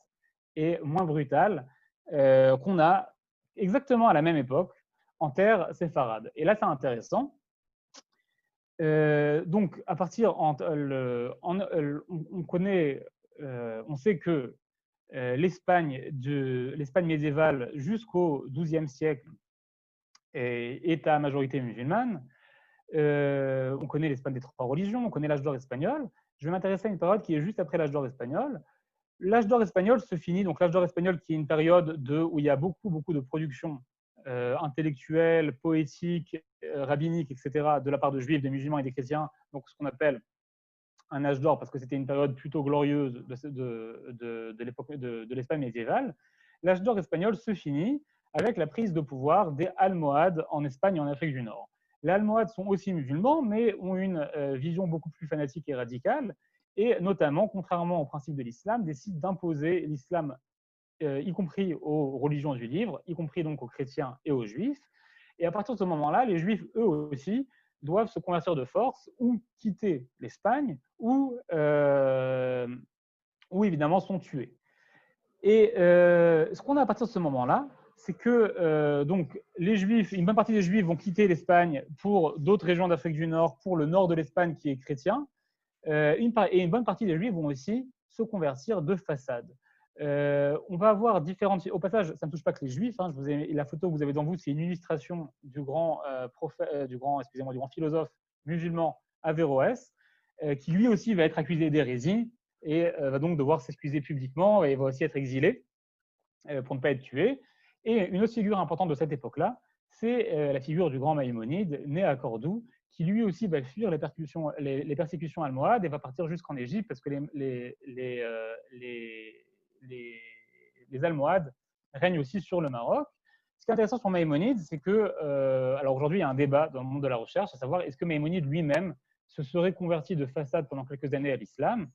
et moins brutale qu'on a exactement à la même époque en terre séfarade. Et là, c'est intéressant. Donc, à partir, on sait que l'Espagne médiévale jusqu'au XIIe siècle est à majorité musulmane. On connaît l'Espagne des trois religions, on connaît l'âge d'or espagnol. Je vais m'intéresser à une période qui est juste après l'âge d'or espagnol. L'âge d'or espagnol se finit, donc l'âge d'or espagnol qui est une période où il y a beaucoup de production intellectuelle, poétique, rabbinique, etc., de la part de juifs, des musulmans et des chrétiens, donc ce qu'on appelle un âge d'or parce que c'était une période plutôt glorieuse de l'époque de l'Espagne médiévale. L'âge d'or espagnol se finit avec la prise de pouvoir des Almohades en Espagne et en Afrique du Nord. Les Almohades sont aussi musulmans, mais ont une vision beaucoup plus fanatique et radicale, et notamment, contrairement au principe de l'islam, décident d'imposer l'islam, y compris aux religions du livre, y compris donc aux chrétiens et aux juifs. Et à partir de ce moment-là, les juifs, eux aussi, doivent se convertir de force ou quitter l'Espagne ou évidemment sont tués. Et ce qu'on a à partir de ce moment-là, c'est que donc, les Juifs, une bonne partie des Juifs vont quitter l'Espagne pour d'autres régions d'Afrique du Nord, pour le nord de l'Espagne qui est chrétien, et une bonne partie des Juifs vont aussi se convertir de façade. On va avoir différentes… Au passage, ça ne touche pas que les Juifs. Hein, la photo que vous avez devant vous, c'est une illustration du grand philosophe musulman Averroès, qui lui aussi va être accusé d'hérésie et va donc devoir s'excuser publiquement et va aussi être exilé pour ne pas être tué. Et une autre figure importante de cette époque-là, c'est la figure du grand Maïmonide, né à Cordoue, qui lui aussi va fuir les persécutions almohades et va partir jusqu'en Égypte parce que les Almohades règnent aussi sur le Maroc. Ce qui est intéressant sur Maïmonide, c'est que, alors aujourd'hui, il y a un débat dans le monde de la recherche, à savoir est-ce que Maïmonide lui-même se serait converti de façade pendant quelques années à l'islam,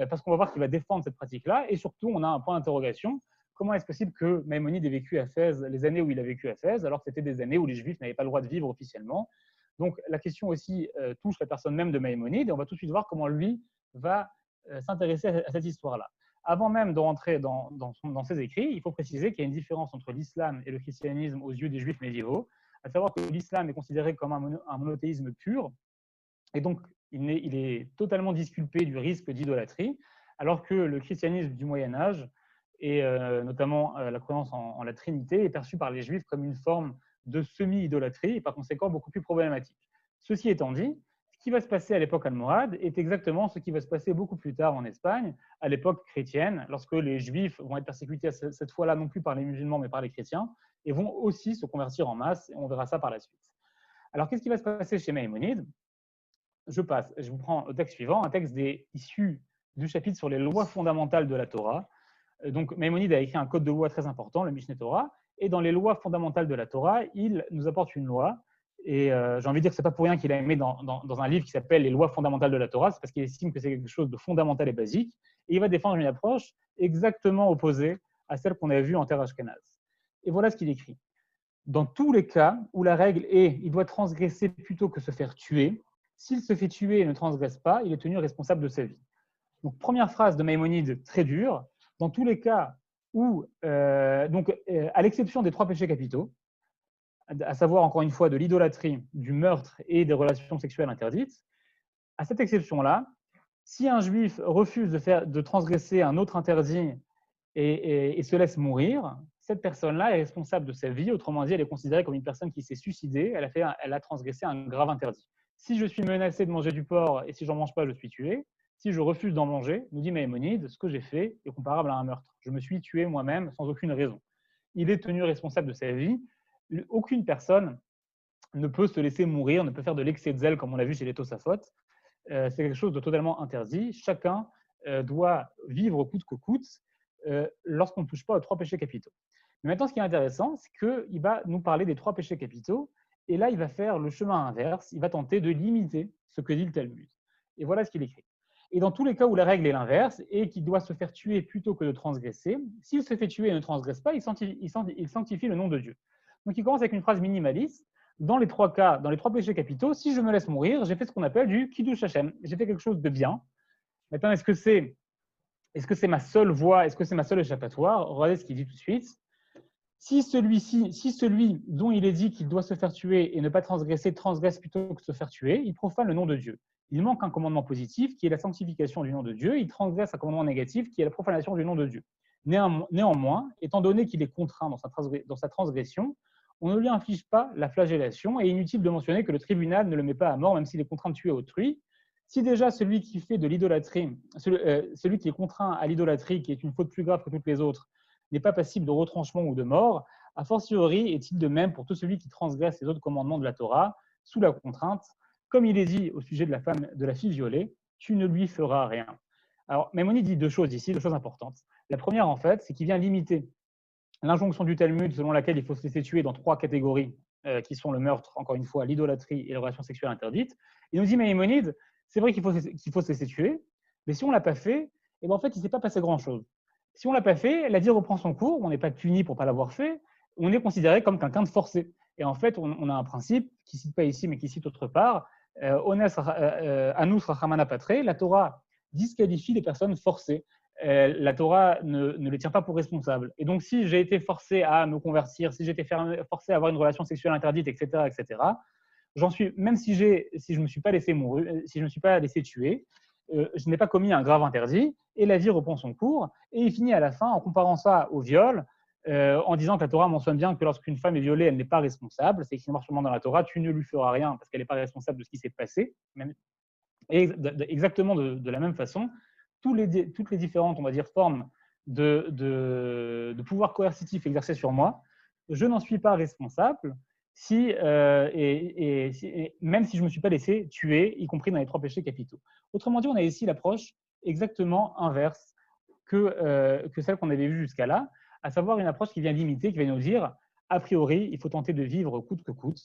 parce qu'on va voir qu'il va défendre cette pratique-là, et surtout, on a un point d'interrogation. Comment est-ce possible que Maïmonide ait vécu à Fès les années où il a vécu à Fès, alors que c'était des années où les Juifs n'avaient pas le droit de vivre officiellement? Donc, la question aussi touche la personne même de Maïmonide, et on va tout de suite voir comment lui va s'intéresser à cette histoire-là. Avant même de rentrer dans ses écrits, il faut préciser qu'il y a une différence entre l'islam et le christianisme aux yeux des Juifs médiévaux, à savoir que l'islam est considéré comme un monothéisme pur, et donc il est totalement disculpé du risque d'idolâtrie, alors que le christianisme du Moyen-Âge, et notamment la croyance en la Trinité, est perçue par les Juifs comme une forme de semi-idolâtrie et par conséquent beaucoup plus problématique. Ceci étant dit, ce qui va se passer à l'époque almohade est exactement ce qui va se passer beaucoup plus tard en Espagne, à l'époque chrétienne, lorsque les Juifs vont être persécutés cette fois-là non plus par les musulmans, mais par les chrétiens, et vont aussi se convertir en masse, et on verra ça par la suite. Alors, qu'est-ce qui va se passer chez Maïmonide? Je passe, je vous prends au texte suivant, un texte issu du chapitre sur les lois fondamentales de la Torah. Donc, Maïmonide a écrit un code de loi très important, le Mishneh Torah, et dans les lois fondamentales de la Torah, il nous apporte une loi. Et j'ai envie de dire que ce n'est pas pour rien qu'il a mis dans un livre qui s'appelle « Les lois fondamentales de la Torah », c'est parce qu'il estime que c'est quelque chose de fondamental et basique. Et il va défendre une approche exactement opposée à celle qu'on a vue en terre ashkénaze. Et voilà ce qu'il écrit. Dans tous les cas où la règle est « il doit transgresser plutôt que se faire tuer », s'il se fait tuer et ne transgresse pas, il est tenu responsable de sa vie. Donc, première phrase de Maïmonide très dure. Dans tous les cas où, à l'exception des 3 péchés capitaux, à savoir encore une fois de l'idolâtrie, du meurtre et des relations sexuelles interdites, à cette exception-là, si un juif refuse de transgresser un autre interdit et se laisse mourir, cette personne-là est responsable de sa vie. Autrement dit, elle est considérée comme une personne qui s'est suicidée, elle a transgressé un grave interdit. Si je suis menacé de manger du porc et si je n'en mange pas, je suis tué. Si je refuse d'en manger, nous dit Maïmonide, ce que j'ai fait est comparable à un meurtre. Je me suis tué moi-même sans aucune raison. Il est tenu responsable de sa vie. Aucune personne ne peut se laisser mourir, ne peut faire de l'excès de zèle comme on l'a vu chez les Tosafot. C'est quelque chose de totalement interdit. Chacun doit vivre coûte que coûte lorsqu'on ne touche pas aux 3 péchés capitaux. Mais maintenant, ce qui est intéressant, c'est qu'il va nous parler des 3 péchés capitaux et là, il va faire le chemin inverse. Il va tenter de limiter ce que dit le Talmud. Et voilà ce qu'il écrit. Et dans tous les cas où la règle est l'inverse et qu'il doit se faire tuer plutôt que de transgresser, s'il se fait tuer et ne transgresse pas, il sanctifie le nom de Dieu. Donc, il commence avec une phrase minimaliste. Dans les 3 cas, dans les 3 péchés capitaux, si je me laisse mourir, j'ai fait ce qu'on appelle du Kiddush Hashem. J'ai fait quelque chose de bien. Maintenant, est-ce que c'est ma seule voie, est-ce que c'est ma seule échappatoire? Regardez ce qu'il dit tout de suite. Si celui dont il est dit qu'il doit se faire tuer et ne pas transgresser, transgresse plutôt que se faire tuer, il profane le nom de Dieu. Il manque un commandement positif qui est la sanctification du nom de Dieu, il transgresse un commandement négatif qui est la profanation du nom de Dieu. Néanmoins, étant donné qu'il est contraint dans sa transgression, on ne lui inflige pas la flagellation et inutile de mentionner que le tribunal ne le met pas à mort même s'il est contraint de tuer autrui. Si déjà celui qui fait de l'idolâtrie, celui qui est contraint à l'idolâtrie, qui est une faute plus grave que toutes les autres, n'est pas passible de retranchement ou de mort, a fortiori est-il de même pour tout celui qui transgresse les autres commandements de la Torah sous la contrainte. Comme il est dit au sujet de la fille violée, tu ne lui feras rien. Alors, Maïmonide dit 2 choses ici, 2 choses importantes. La première, en fait, c'est qu'il vient limiter l'injonction du Talmud selon laquelle il faut se laisser tuer dans 3 catégories qui sont le meurtre, encore une fois, l'idolâtrie et les relations sexuelles interdites. Il nous dit, Maïmonide, c'est vrai qu'il faut se laisser tuer, mais si on ne l'a pas fait, eh ben, en fait, il ne s'est pas passé grand-chose. Si on ne l'a pas fait, la vie reprend son cours, on n'est pas puni pour ne pas l'avoir fait, on est considéré comme quelqu'un de forcé. Et en fait, on a un principe, qui ne cite pas ici, mais qui cite autre part, Anus Rachamana Patre, la Torah disqualifie les personnes forcées. La Torah ne les tient pas pour responsables. Et donc, si j'ai été forcé à me convertir, si j'ai été forcé à avoir une relation sexuelle interdite, etc., j'en suis, même si je ne me suis pas laissé mourir, si je ne me suis pas laissé tuer, je n'ai pas commis un grave interdit et la vie reprend son cours. Et il finit à la fin en comparant ça au viol, en disant que la Torah mentionne bien que lorsqu'une femme est violée, elle n'est pas responsable. C'est écrit marquement dans la Torah, tu ne lui feras rien parce qu'elle n'est pas responsable de ce qui s'est passé. Et exactement de la même façon, toutes les différentes, on va dire, formes de pouvoir coercitif exercé sur moi, je n'en suis pas responsable même si je ne me suis pas laissé tuer, y compris dans les 3 péchés capitaux. Autrement dit, on a ici l'approche exactement inverse que celle qu'on avait vue jusqu'à là, à savoir une approche qui vient limiter, qui va nous dire, a priori, il faut tenter de vivre coûte que coûte.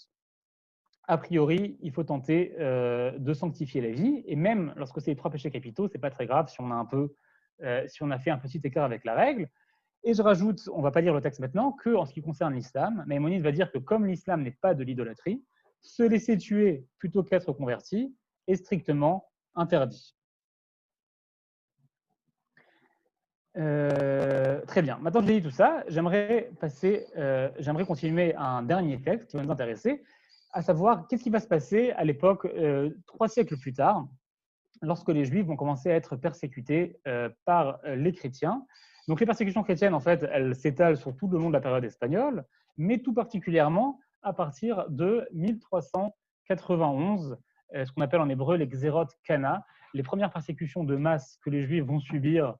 A priori, il faut tenter de sanctifier la vie. Et même lorsque c'est les 3 péchés capitaux, ce n'est pas très grave si on a fait un petit écart avec la règle. Et je rajoute, on ne va pas lire le texte maintenant, qu'en ce qui concerne l'islam, Maïmonide va dire que comme l'islam n'est pas de l'idolâtrie, se laisser tuer plutôt qu'être converti est strictement interdit. Très bien. Maintenant que j'ai dit tout ça, j'aimerais continuer à un dernier texte qui va nous intéresser, à savoir qu'est-ce qui va se passer à l'époque, 3 siècles plus tard, lorsque les Juifs vont commencer à être persécutés par les chrétiens. Donc les persécutions chrétiennes, en fait, elles s'étalent sur tout le long de la période espagnole, mais tout particulièrement à partir de 1391, ce qu'on appelle en hébreu les Xerot Kana, les premières persécutions de masse que les Juifs vont subir,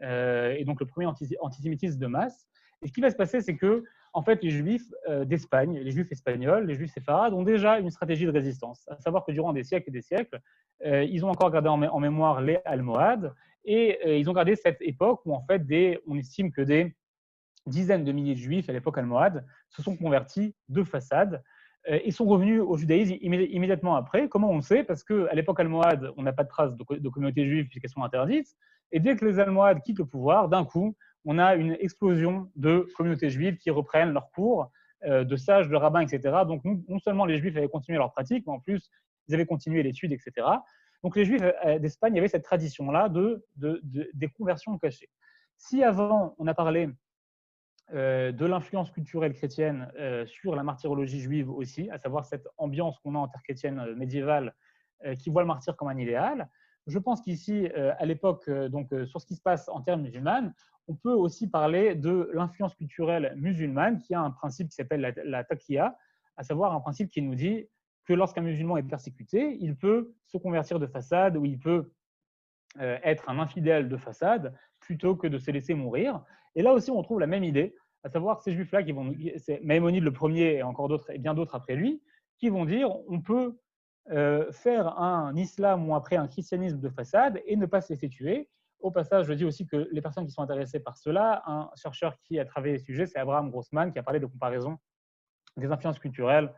et donc le premier antisémitisme de masse. Et ce qui va se passer, c'est que en fait, les Juifs d'Espagne, les Juifs espagnols, les Juifs séfarades ont déjà une stratégie de résistance. À savoir que durant des siècles et des siècles, ils ont encore gardé en mémoire les Almohades et ils ont gardé cette époque où en fait, on estime que des dizaines de milliers de Juifs à l'époque almohade se sont convertis de façade et sont revenus au judaïsme immédiatement après. Comment on le sait? Parce qu'à l'époque almohade, on n'a pas de traces de communautés juives puisqu'elles sont interdites. Et dès que les Almohades quittent le pouvoir, d'un coup, on a une explosion de communautés juives qui reprennent leurs cours de sages, de rabbins, etc. Donc non seulement les Juifs avaient continué leur pratique, mais en plus, ils avaient continué l'étude, etc. Donc les Juifs d'Espagne avaient cette tradition-là des conversions cachées. Si avant, on a parlé de l'influence culturelle chrétienne sur la martyrologie juive aussi, à savoir cette ambiance qu'on a en terre chrétienne médiévale qui voit le martyr comme un idéal. Je pense qu'ici, à l'époque, sur ce qui se passe en termes musulmanes, on peut aussi parler de l'influence culturelle musulmane qui a un principe qui s'appelle la taqiyya, à savoir un principe qui nous dit que lorsqu'un musulman est persécuté, il peut se convertir de façade ou il peut être un infidèle de façade plutôt que de se laisser mourir. Et là aussi, on trouve la même idée, à savoir ces juifs-là qui vont, c'est Maïmonide le premier et encore d'autres et bien d'autres après lui, qui vont dire on peut faire un islam ou après un christianisme de façade et ne pas se laisser tuer. Au passage, je dis aussi que les personnes qui sont intéressées par cela, un chercheur qui a travaillé le sujet, c'est Abraham Grossman, qui a parlé de comparaison des influences culturelles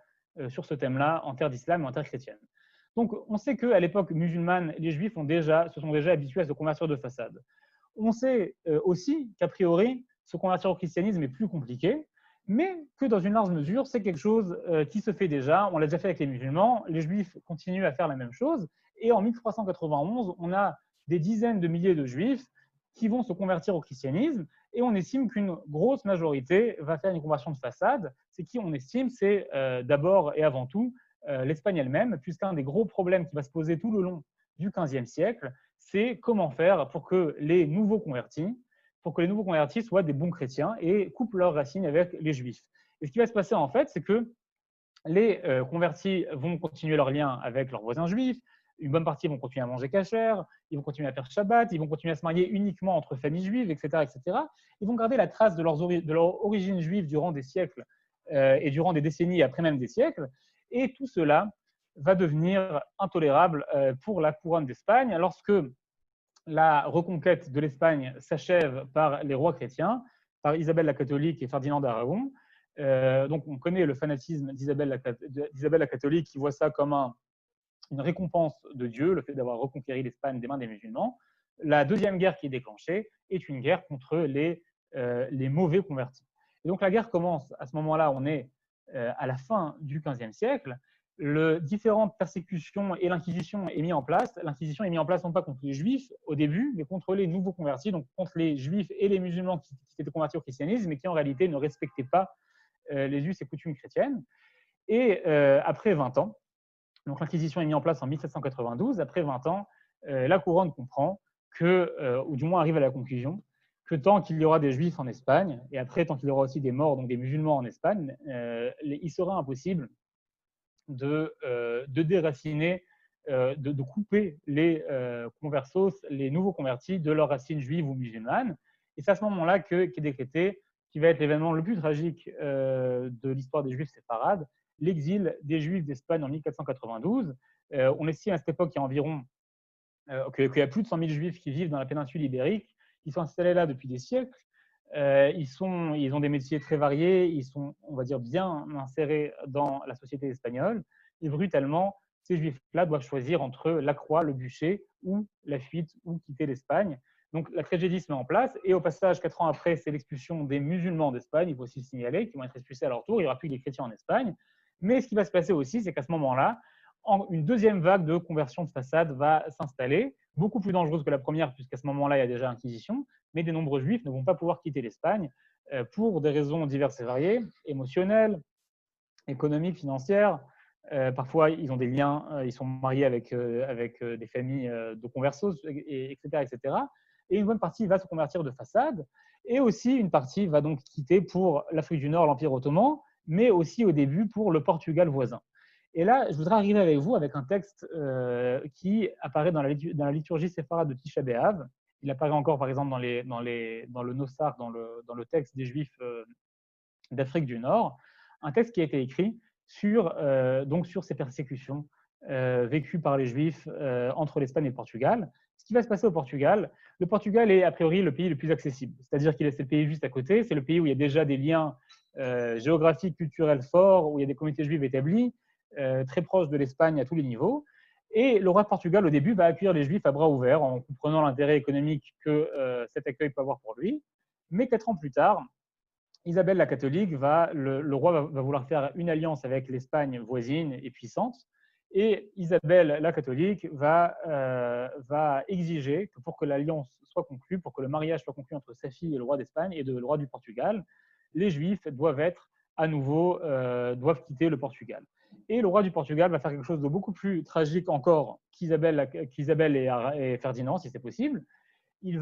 sur ce thème-là en terre d'islam et en terre chrétienne. Donc, on sait qu'à l'époque musulmane, les Juifs se sont déjà habitués à se convertir de façade. On sait aussi qu'a priori, se convertir au christianisme est plus compliqué, mais que dans une large mesure, c'est quelque chose qui se fait déjà. On l'a déjà fait avec les musulmans. Les Juifs continuent à faire la même chose. Et en 1391, on a des dizaines de milliers de Juifs qui vont se convertir au christianisme. Et on estime qu'une grosse majorité va faire une conversion de façade. C'est qui on estime? C'est d'abord et avant tout l'Espagne elle-même, puisqu'un des gros problèmes qui va se poser tout le long du XVe siècle, c'est comment faire pour que les nouveaux convertis soient des bons chrétiens et coupent leurs racines avec les Juifs. Et ce qui va se passer en fait, c'est que les convertis vont continuer leur lien avec leurs voisins juifs, une bonne partie vont continuer à manger kasher, ils vont continuer à faire Shabbat, ils vont continuer à se marier uniquement entre familles juives, etc., etc. Ils vont garder la trace de leur origine juive durant des siècles et durant des décennies, après même des siècles. Et tout cela va devenir intolérable pour la couronne d'Espagne lorsque la reconquête de l'Espagne s'achève par les rois chrétiens, par Isabelle la catholique et Ferdinand d'Aragon. Donc on connaît le fanatisme d'Isabelle la catholique qui voit ça comme une récompense de Dieu, le fait d'avoir reconquéri l'Espagne des mains des musulmans. La deuxième guerre qui est déclenchée est une guerre contre les mauvais convertis. Et donc la guerre commence à ce moment-là, on est à la fin du XVe siècle. Différentes persécutions et l'Inquisition est mise en place. L'Inquisition est mise en place non pas contre les Juifs au début, mais contre les nouveaux convertis, donc contre les Juifs et les musulmans qui s'étaient convertis au christianisme, mais qui en réalité ne respectaient pas les us et coutumes chrétiennes. Et après 20 ans, donc l'Inquisition est mise en place en 1792, après 20 ans, la couronne comprend que, ou du moins arrive à la conclusion, que tant qu'il y aura des Juifs en Espagne, et après tant qu'il y aura aussi des morts, donc des musulmans en Espagne, il sera impossible de déraciner, de couper les conversos, les nouveaux convertis de leurs racines juives ou musulmanes. Et c'est à ce moment-là qu'est décrété, qui va être l'événement le plus tragique de l'histoire des Juifs séfarades, l'exil des Juifs d'Espagne en 1492. On estime à cette époque qu'il y a environ qu'il y a plus de 100 000 Juifs qui vivent dans la péninsule ibérique. Ils sont installés là depuis des siècles. Ils ont des métiers très variés. Ils sont, on va dire, bien insérés dans la société espagnole. Et brutalement, ces Juifs-là doivent choisir entre la croix, le bûcher, ou la fuite, ou quitter l'Espagne. Donc la tragédie se met en place. Et au passage, 4 ans après, c'est l'expulsion des musulmans d'Espagne. Il faut aussi signaler qu'ils vont être expulsés à leur tour. Il n'y aura plus que des chrétiens en Espagne. Mais ce qui va se passer aussi, c'est qu'à ce moment-là, une deuxième vague de conversion de façade va s'installer, beaucoup plus dangereuse que la première, puisqu'à ce moment-là, il y a déjà l'Inquisition, mais de nombreux Juifs ne vont pas pouvoir quitter l'Espagne pour des raisons diverses et variées, émotionnelles, économiques, financières. Parfois, ils ont des liens, ils sont mariés avec des familles de conversos, etc., etc. Et une bonne partie va se convertir de façade, et aussi une partie va donc quitter pour l'Afrique du Nord, l'Empire ottoman, mais aussi au début pour le Portugal voisin. Et là, je voudrais arriver avec vous avec un texte qui apparaît dans la liturgie séfarade de Tisha B'Av. Il apparaît encore, par exemple, dans le Nosar, dans le texte des Juifs d'Afrique du Nord, un texte qui a été écrit donc sur ces persécutions vécues par les Juifs entre l'Espagne et le Portugal. Ce qui va se passer au Portugal, le Portugal est a priori le pays le plus accessible, c'est-à-dire qu'il est le pays juste à côté, c'est le pays où il y a déjà des liens géographiques, culturels forts, où il y a des communautés juives établies, très proches de l'Espagne à tous les niveaux. Et le roi de Portugal, au début, va accueillir les Juifs à bras ouverts en comprenant l'intérêt économique que cet accueil peut avoir pour lui. Mais 4 ans plus tard, Isabelle la catholique le roi va vouloir faire une alliance avec l'Espagne voisine et puissante, et Isabelle la catholique va exiger que pour que l'alliance soit conclue, pour que le mariage soit conclu entre sa fille et le roi d'Espagne et le roi du Portugal, les Juifs doivent quitter le Portugal. Et le roi du Portugal va faire quelque chose de beaucoup plus tragique encore qu'Isabelle et Ferdinand, si c'est possible. Le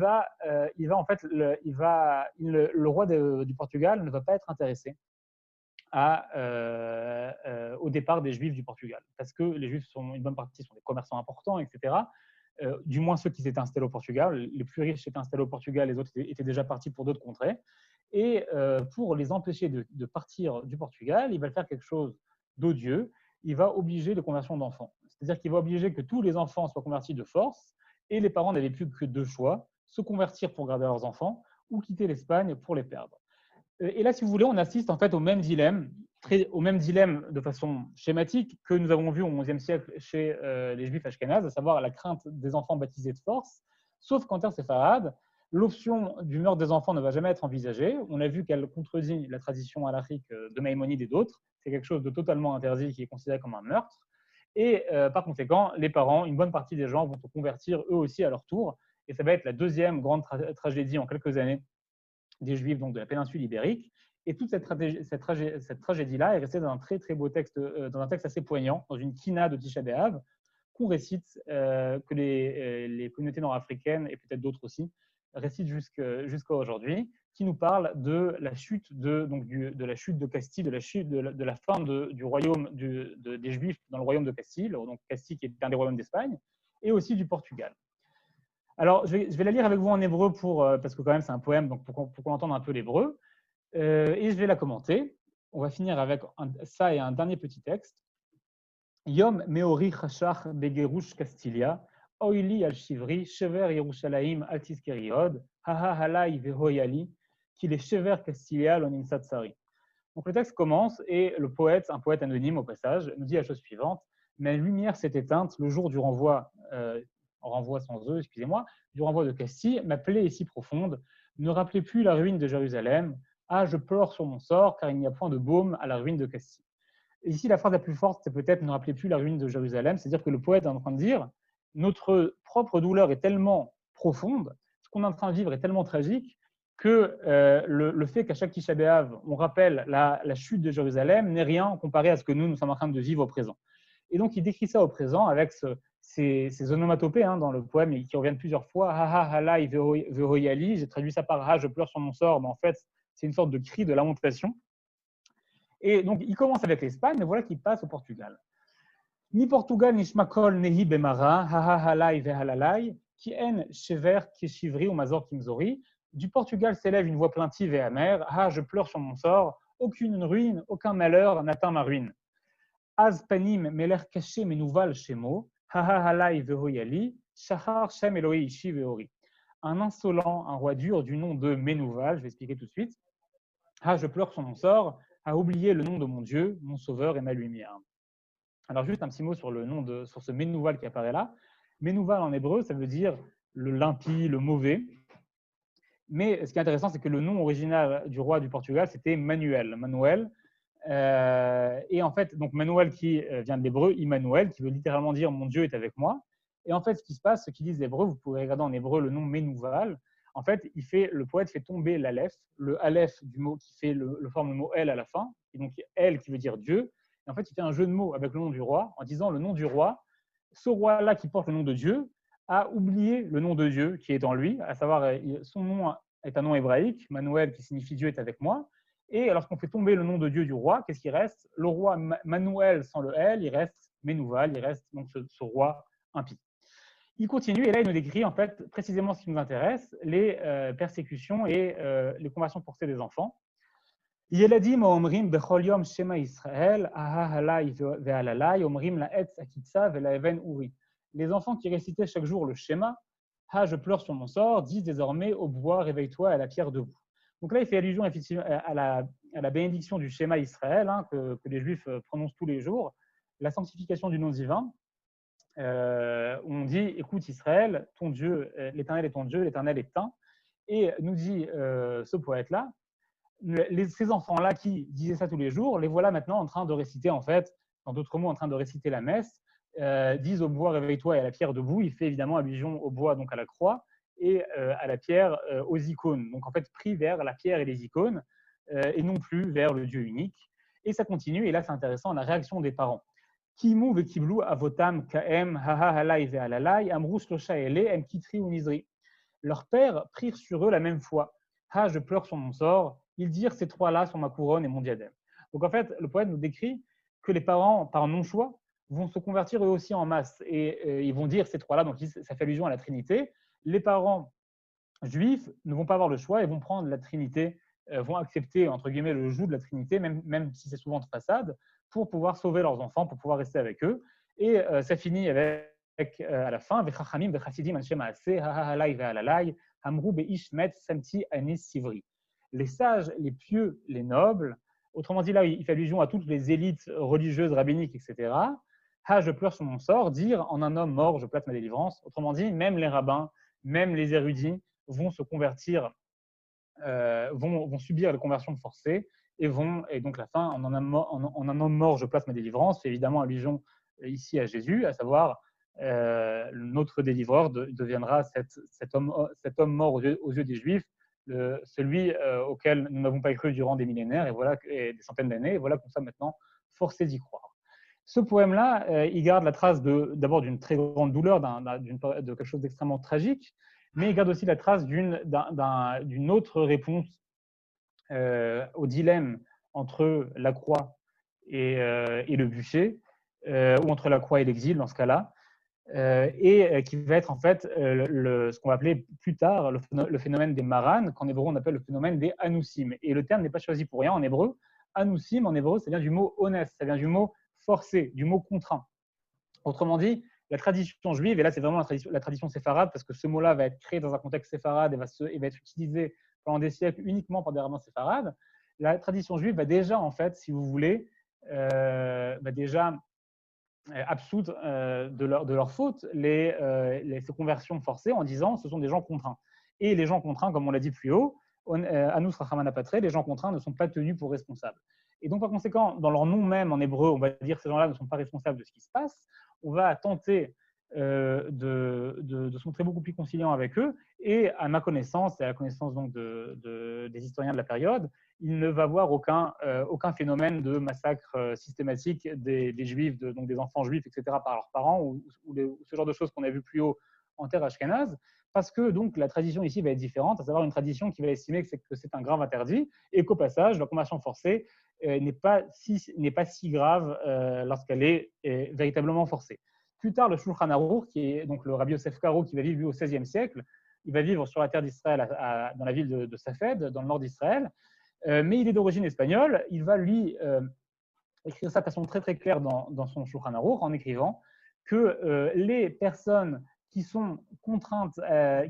roi du Portugal ne va pas être intéressé au départ des Juifs du Portugal, parce que les Juifs une bonne partie sont des commerçants importants, etc. Du moins ceux qui s'étaient installés au Portugal. Les plus riches s'étaient installés au Portugal, les autres étaient déjà partis pour d'autres contrées. Et pour les empêcher de partir du Portugal, il va faire quelque chose d'odieux. Il va obliger les conversions d'enfants. C'est-à-dire qu'il va obliger que tous les enfants soient convertis de force, et les parents n'avaient plus que 2 choix, se convertir pour garder leurs enfants ou quitter l'Espagne pour les perdre. Et là, si vous voulez, on assiste en fait au même dilemme de façon schématique que nous avons vu au XIe siècle chez les Juifs ashkénazes, à savoir la crainte des enfants baptisés de force, sauf qu'en terre séfarade, l'option du meurtre des enfants ne va jamais être envisagée. On a vu qu'elle contredit la tradition halachique de Maïmonide et d'autres. C'est quelque chose de totalement interdit qui est considéré comme un meurtre. Et par conséquent, les parents, une bonne partie des gens vont se convertir eux aussi à leur tour. Et ça va être la deuxième grande tragédie en quelques années des Juifs donc de la péninsule ibérique. Et toute cette tragédie-là est restée dans un très très beau texte, dans un texte assez poignant, dans une kina de Tisha B'Av, qu'on récite, que les communautés nord-africaines et peut-être d'autres aussi récitent jusqu'à aujourd'hui, qui nous parle de la chute de la chute de Castille, de la fin du royaume des Juifs dans le royaume de Castille, donc Castille qui est un des royaumes d'Espagne, et aussi du Portugal. Alors, je vais la lire avec vous en hébreu parce que quand même c'est un poème, donc pour qu'on entende un peu l'hébreu, et je vais la commenter. On va finir avec ça et un dernier petit texte. Yom meori chashach begerush Castilia, oili al shivri, shever Yerushalayim al tizkeri od, haha halai vehoyali, qu'il est shever Castilia lonim satsari. Donc le texte commence et le poète, un poète anonyme au passage, nous dit la chose suivante: ma lumière s'est éteinte le jour du renvoi sans eux, excusez-moi, du renvoi de Castille, ma plaie est si profonde, ne rappelez plus la ruine de Jérusalem, ah, je pleure sur mon sort, car il n'y a point de baume à la ruine de Castille. Et ici, la phrase la plus forte, c'est peut-être ne rappelez plus la ruine de Jérusalem, c'est-à-dire que le poète est en train de dire, notre propre douleur est tellement profonde, ce qu'on est en train de vivre est tellement tragique, que le fait qu'à chaque Tisha B'Av, on rappelle la chute de Jérusalem n'est rien comparé à ce que nous sommes en train de vivre au présent. Et donc, il décrit ça au présent avec ces onomatopées dans le poème qui reviennent plusieurs fois. Ha ha halai vehoyali. J'ai traduit ça par ha, je pleure sur mon sort, mais en fait, c'est une sorte de cri de lamentation. Et donc, il commence avec l'Espagne, mais voilà qu'il passe au Portugal. Ni Portugal ni shmakol nehi bemara, ha ha halai vehalalai, ki en shever ki shivri ou mazor kimzori. Du Portugal s'élève une voix plaintive et amère. Ah, je pleure sur mon sort. Aucune ruine, aucun malheur n'atteint ma ruine. Az panim meler caché menouval shemo, haha halai vehoyali, shahar shem Eloi ishi veori. Un insolent, un roi dur du nom de Menouval, je vais expliquer tout de suite. Ah, je pleure sur mon sort, a oublié le nom de mon Dieu, mon sauveur et ma lumière. Alors juste un petit mot sur ce Menouval qui apparaît là. Menouval en hébreu, ça veut dire le l'impie, le mauvais. Mais ce qui est intéressant, c'est que le nom original du roi du Portugal, c'était Manuel. Et en fait, donc Manuel qui vient de l'hébreu, Immanuel, qui veut littéralement dire « mon Dieu est avec moi ». Et en fait, ce qui se passe, ce qu'ils disent les Hébreux, vous pouvez regarder en hébreu le nom Menouval. En fait, le poète fait tomber l'aleph, le aleph du mot qui fait le forme le mot El à la fin, et donc El qui veut dire Dieu. Et en fait, il fait un jeu de mots avec le nom du roi en disant le nom du roi, ce roi-là qui porte le nom de Dieu, a oublié le nom de Dieu qui est en lui, à savoir son nom est un nom hébraïque, Manuel qui signifie Dieu est avec moi, Et lorsqu'on fait tomber le nom de Dieu du roi, qu'est-ce qui reste? Le roi Manuel sans le L, il reste Menouval, il reste donc ce roi impie. Il continue et là il nous décrit en fait précisément ce qui nous intéresse, les persécutions et les conversions forcées des enfants. ילדים האומרים בכל יום שמע ישראל, אהה ועללי, אומרים לעץ הקיצה ולאבן אורי. Les enfants qui récitaient chaque jour le schéma, ah, je pleure sur mon sort, disent désormais au bois, réveille-toi, à la pierre debout. Donc là, il fait allusion effectivement à la bénédiction du schéma Israël, hein, que les Juifs prononcent tous les jours, la sanctification du nom divin. On dit, écoute Israël, ton Dieu, l'Éternel est ton Dieu, l'Éternel est un. Et nous dit ce poète-là, ces enfants-là qui disaient ça tous les jours, les voilà maintenant en train de réciter, en fait, dans d'autres mots, en train de réciter la messe, disent au bois, réveille-toi, et à la pierre debout. Il fait évidemment allusion au bois, donc à la croix, et à la pierre, aux icônes. Donc en fait, pris vers la pierre et les icônes, et non plus vers le Dieu unique. Et ça continue, et là c'est intéressant, la réaction des parents. Kimu vekiblu avotam kaem haha halai ve'alalai amru shlosha ele em kitri unizri. Leurs pères prirent sur eux la même foi. Ah, je pleure sur mon sort. Ils dirent ces trois-là sont ma couronne et mon diadème. Donc en fait, le poète nous décrit que les parents, par non-choix, vont se convertir eux aussi en masse. Et ils vont dire ces trois-là, donc ça fait allusion à la Trinité. Les parents juifs ne vont pas avoir le choix et vont prendre la Trinité, vont accepter, entre guillemets, le joug de la Trinité, même si c'est souvent de façade, pour pouvoir sauver leurs enfants, pour pouvoir rester avec eux. Et ça finit avec, à la fin, Vechachamim vechasidim anshe maaseh hahalai ve'alalai amru beish met samti anis sivri. Les sages, les pieux, les nobles, autrement dit là, il fait allusion à toutes les élites religieuses, rabbiniques, etc. Ah, je pleure sur mon sort, dire en un homme mort, je place ma délivrance. Autrement dit, même les rabbins, même les érudits vont se convertir, vont subir les conversions forcées et donc la fin, en un homme mort, je place ma délivrance, c'est évidemment allusion ici à Jésus, à savoir notre délivreur deviendra cet homme mort aux yeux des Juifs, celui auquel nous n'avons pas cru durant des millénaires et des centaines d'années, et voilà qu'on soit maintenant forcés d'y croire. Ce poème-là, il garde la trace d'abord d'une très grande douleur, de quelque chose d'extrêmement tragique, mais il garde aussi la trace d'une autre réponse au dilemme entre la croix et le bûcher, ou entre la croix et l'exil dans ce cas-là, et qui va être en fait ce qu'on va appeler plus tard le phénomène des maranes, qu'en hébreu on appelle le phénomène des anousim. Et le terme n'est pas choisi pour rien en hébreu. Anousim en hébreu, ça vient du mot ones, ça vient du mot forcé, du mot contraint. Autrement dit, la tradition juive, et là c'est vraiment la tradition séfarade, parce que ce mot-là va être créé dans un contexte séfarade et va être utilisé pendant des siècles uniquement par des rabbins séfarades. La tradition juive va déjà, en fait, si vous voulez, va déjà absoudre de leur faute ces conversions forcées en disant ce sont des gens contraints. Et les gens contraints, comme on l'a dit plus haut, Anus Rachamana Patre, les gens contraints ne sont pas tenus pour responsables. Et donc, par conséquent, dans leur nom même en hébreu, on va dire que ces gens-là ne sont pas responsables de ce qui se passe. On va tenter de se montrer beaucoup plus conciliant avec eux. Et à ma connaissance, et à la connaissance donc des historiens de la période, il ne va y avoir aucun phénomène de massacre systématique des juifs, donc des enfants juifs, etc., par leurs parents, ou ce genre de choses qu'on a vu plus haut en terre ashkénaze, parce que donc, la tradition ici va être différente, à savoir une tradition qui va estimer que c'est un grave interdit, et qu'au passage, la conversion forcée n'est pas si grave lorsqu'elle est véritablement forcée. Plus tard, le Shulchan Aruch, qui est donc le Rabbi Yosef Karo, qui va vivre au XVIe siècle, il va vivre sur la terre d'Israël, dans la ville de Safed, dans le nord d'Israël, mais il est d'origine espagnole. Il va lui écrire ça de façon très très claire dans son Shulchan Aruch, en écrivant que les personnes qui sont contraintes,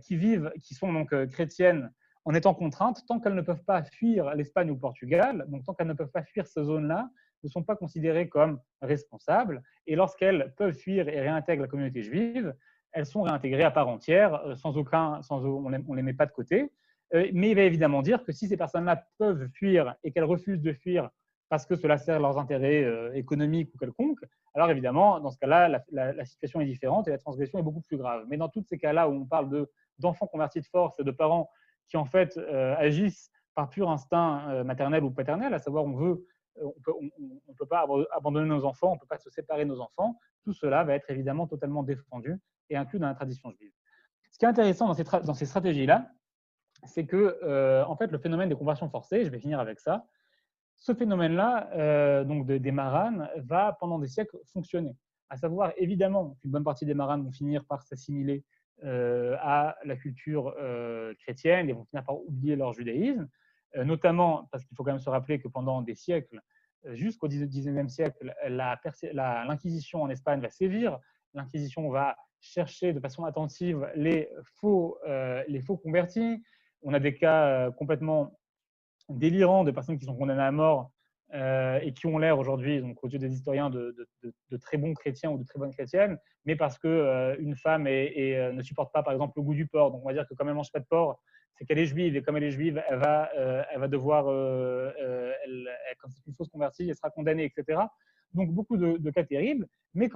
qui sont donc chrétiennes en étant contraintes, tant qu'elles ne peuvent pas fuir l'Espagne ou le Portugal, donc tant qu'elles ne peuvent pas fuir ces zones-là, ne sont pas considérées comme responsables. Et lorsqu'elles peuvent fuir et réintègrent la communauté juive, elles sont réintégrées à part entière, on ne les met pas de côté. Mais il va évidemment dire que si ces personnes-là peuvent fuir et qu'elles refusent de fuir parce que cela sert leurs intérêts économiques ou quelconques, alors évidemment, dans ce cas-là, la situation est différente et la transgression est beaucoup plus grave. Mais dans tous ces cas-là où on parle d'enfants convertis de force et de parents qui en fait agissent par pur instinct maternel ou paternel, à savoir on ne peut pas abandonner nos enfants, on ne peut pas se séparer de nos enfants, tout cela va être évidemment totalement défendu et inclus dans la tradition juive. Ce qui est intéressant dans ces stratégies-là, c'est que en fait, le phénomène des conversions forcées, je vais finir avec ça, Ce phénomène-là, donc des maranes, va pendant des siècles fonctionner. À savoir, évidemment, qu'une bonne partie des maranes vont finir par s'assimiler à la culture chrétienne et vont finir par oublier leur judaïsme, notamment parce qu'il faut quand même se rappeler que pendant des siècles, jusqu'au 19e siècle, l'Inquisition en Espagne va sévir. L'Inquisition va chercher de façon attentive les faux convertis. On a des cas complètement délirants de personnes qui sont condamnées à mort et qui ont l'air aujourd'hui, donc aux yeux des historiens, de très bons chrétiens ou de très bonnes chrétiennes, mais parce qu'une femme ne supporte pas, par exemple, le goût du porc. Donc on va dire que comme elle ne mange pas de porc, c'est qu'elle est juive, et comme elle est juive, elle va devoir, comme c'est une fausse convertie, elle sera condamnée, etc. Donc beaucoup de cas terribles, mais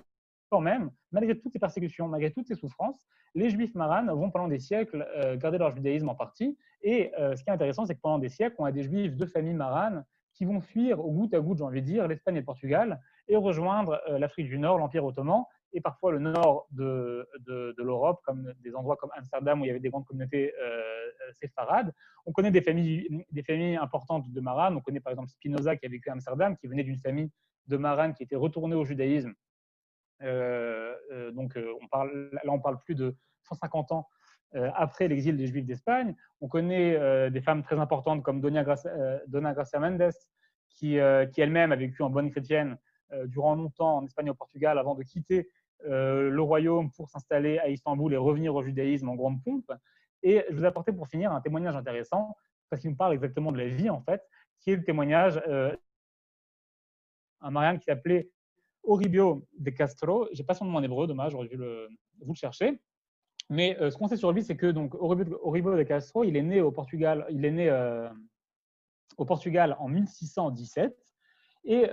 quand même, malgré toutes ces persécutions, malgré toutes ces souffrances, les juifs maranes vont pendant des siècles garder leur judaïsme en partie. Et ce qui est intéressant, c'est que pendant des siècles, on a des juifs de famille marane qui vont fuir au goutte à goutte, j'ai envie de dire, l'Espagne et le Portugal, et rejoindre l'Afrique du Nord, l'Empire ottoman, et parfois le nord de l'Europe, comme des endroits comme Amsterdam où il y avait des grandes communautés séfarades. On connaît des familles importantes de maranes. On connaît par exemple Spinoza qui a vécu à Amsterdam, qui venait d'une famille de maranes qui était retournée au judaïsme. On parle plus de 150 ans après l'exil des Juifs d'Espagne. On connaît des femmes très importantes comme Dona Gracia Mendes, qui elle-même a vécu en bonne chrétienne durant longtemps en Espagne et au Portugal avant de quitter le royaume pour s'installer à Istanbul et revenir au judaïsme en grande pompe. Et je vous ai apporté pour finir un témoignage intéressant, parce qu'il nous parle exactement de la vie, en fait, qui est le témoignage un mariage qui s'appelait Oribio de Castro. Je n'ai pas son nom en hébreu, dommage, j'aurais dû vous le chercher. Mais ce qu'on sait sur lui, c'est que donc, Oribio de Castro, il est né au Portugal, en 1617. Et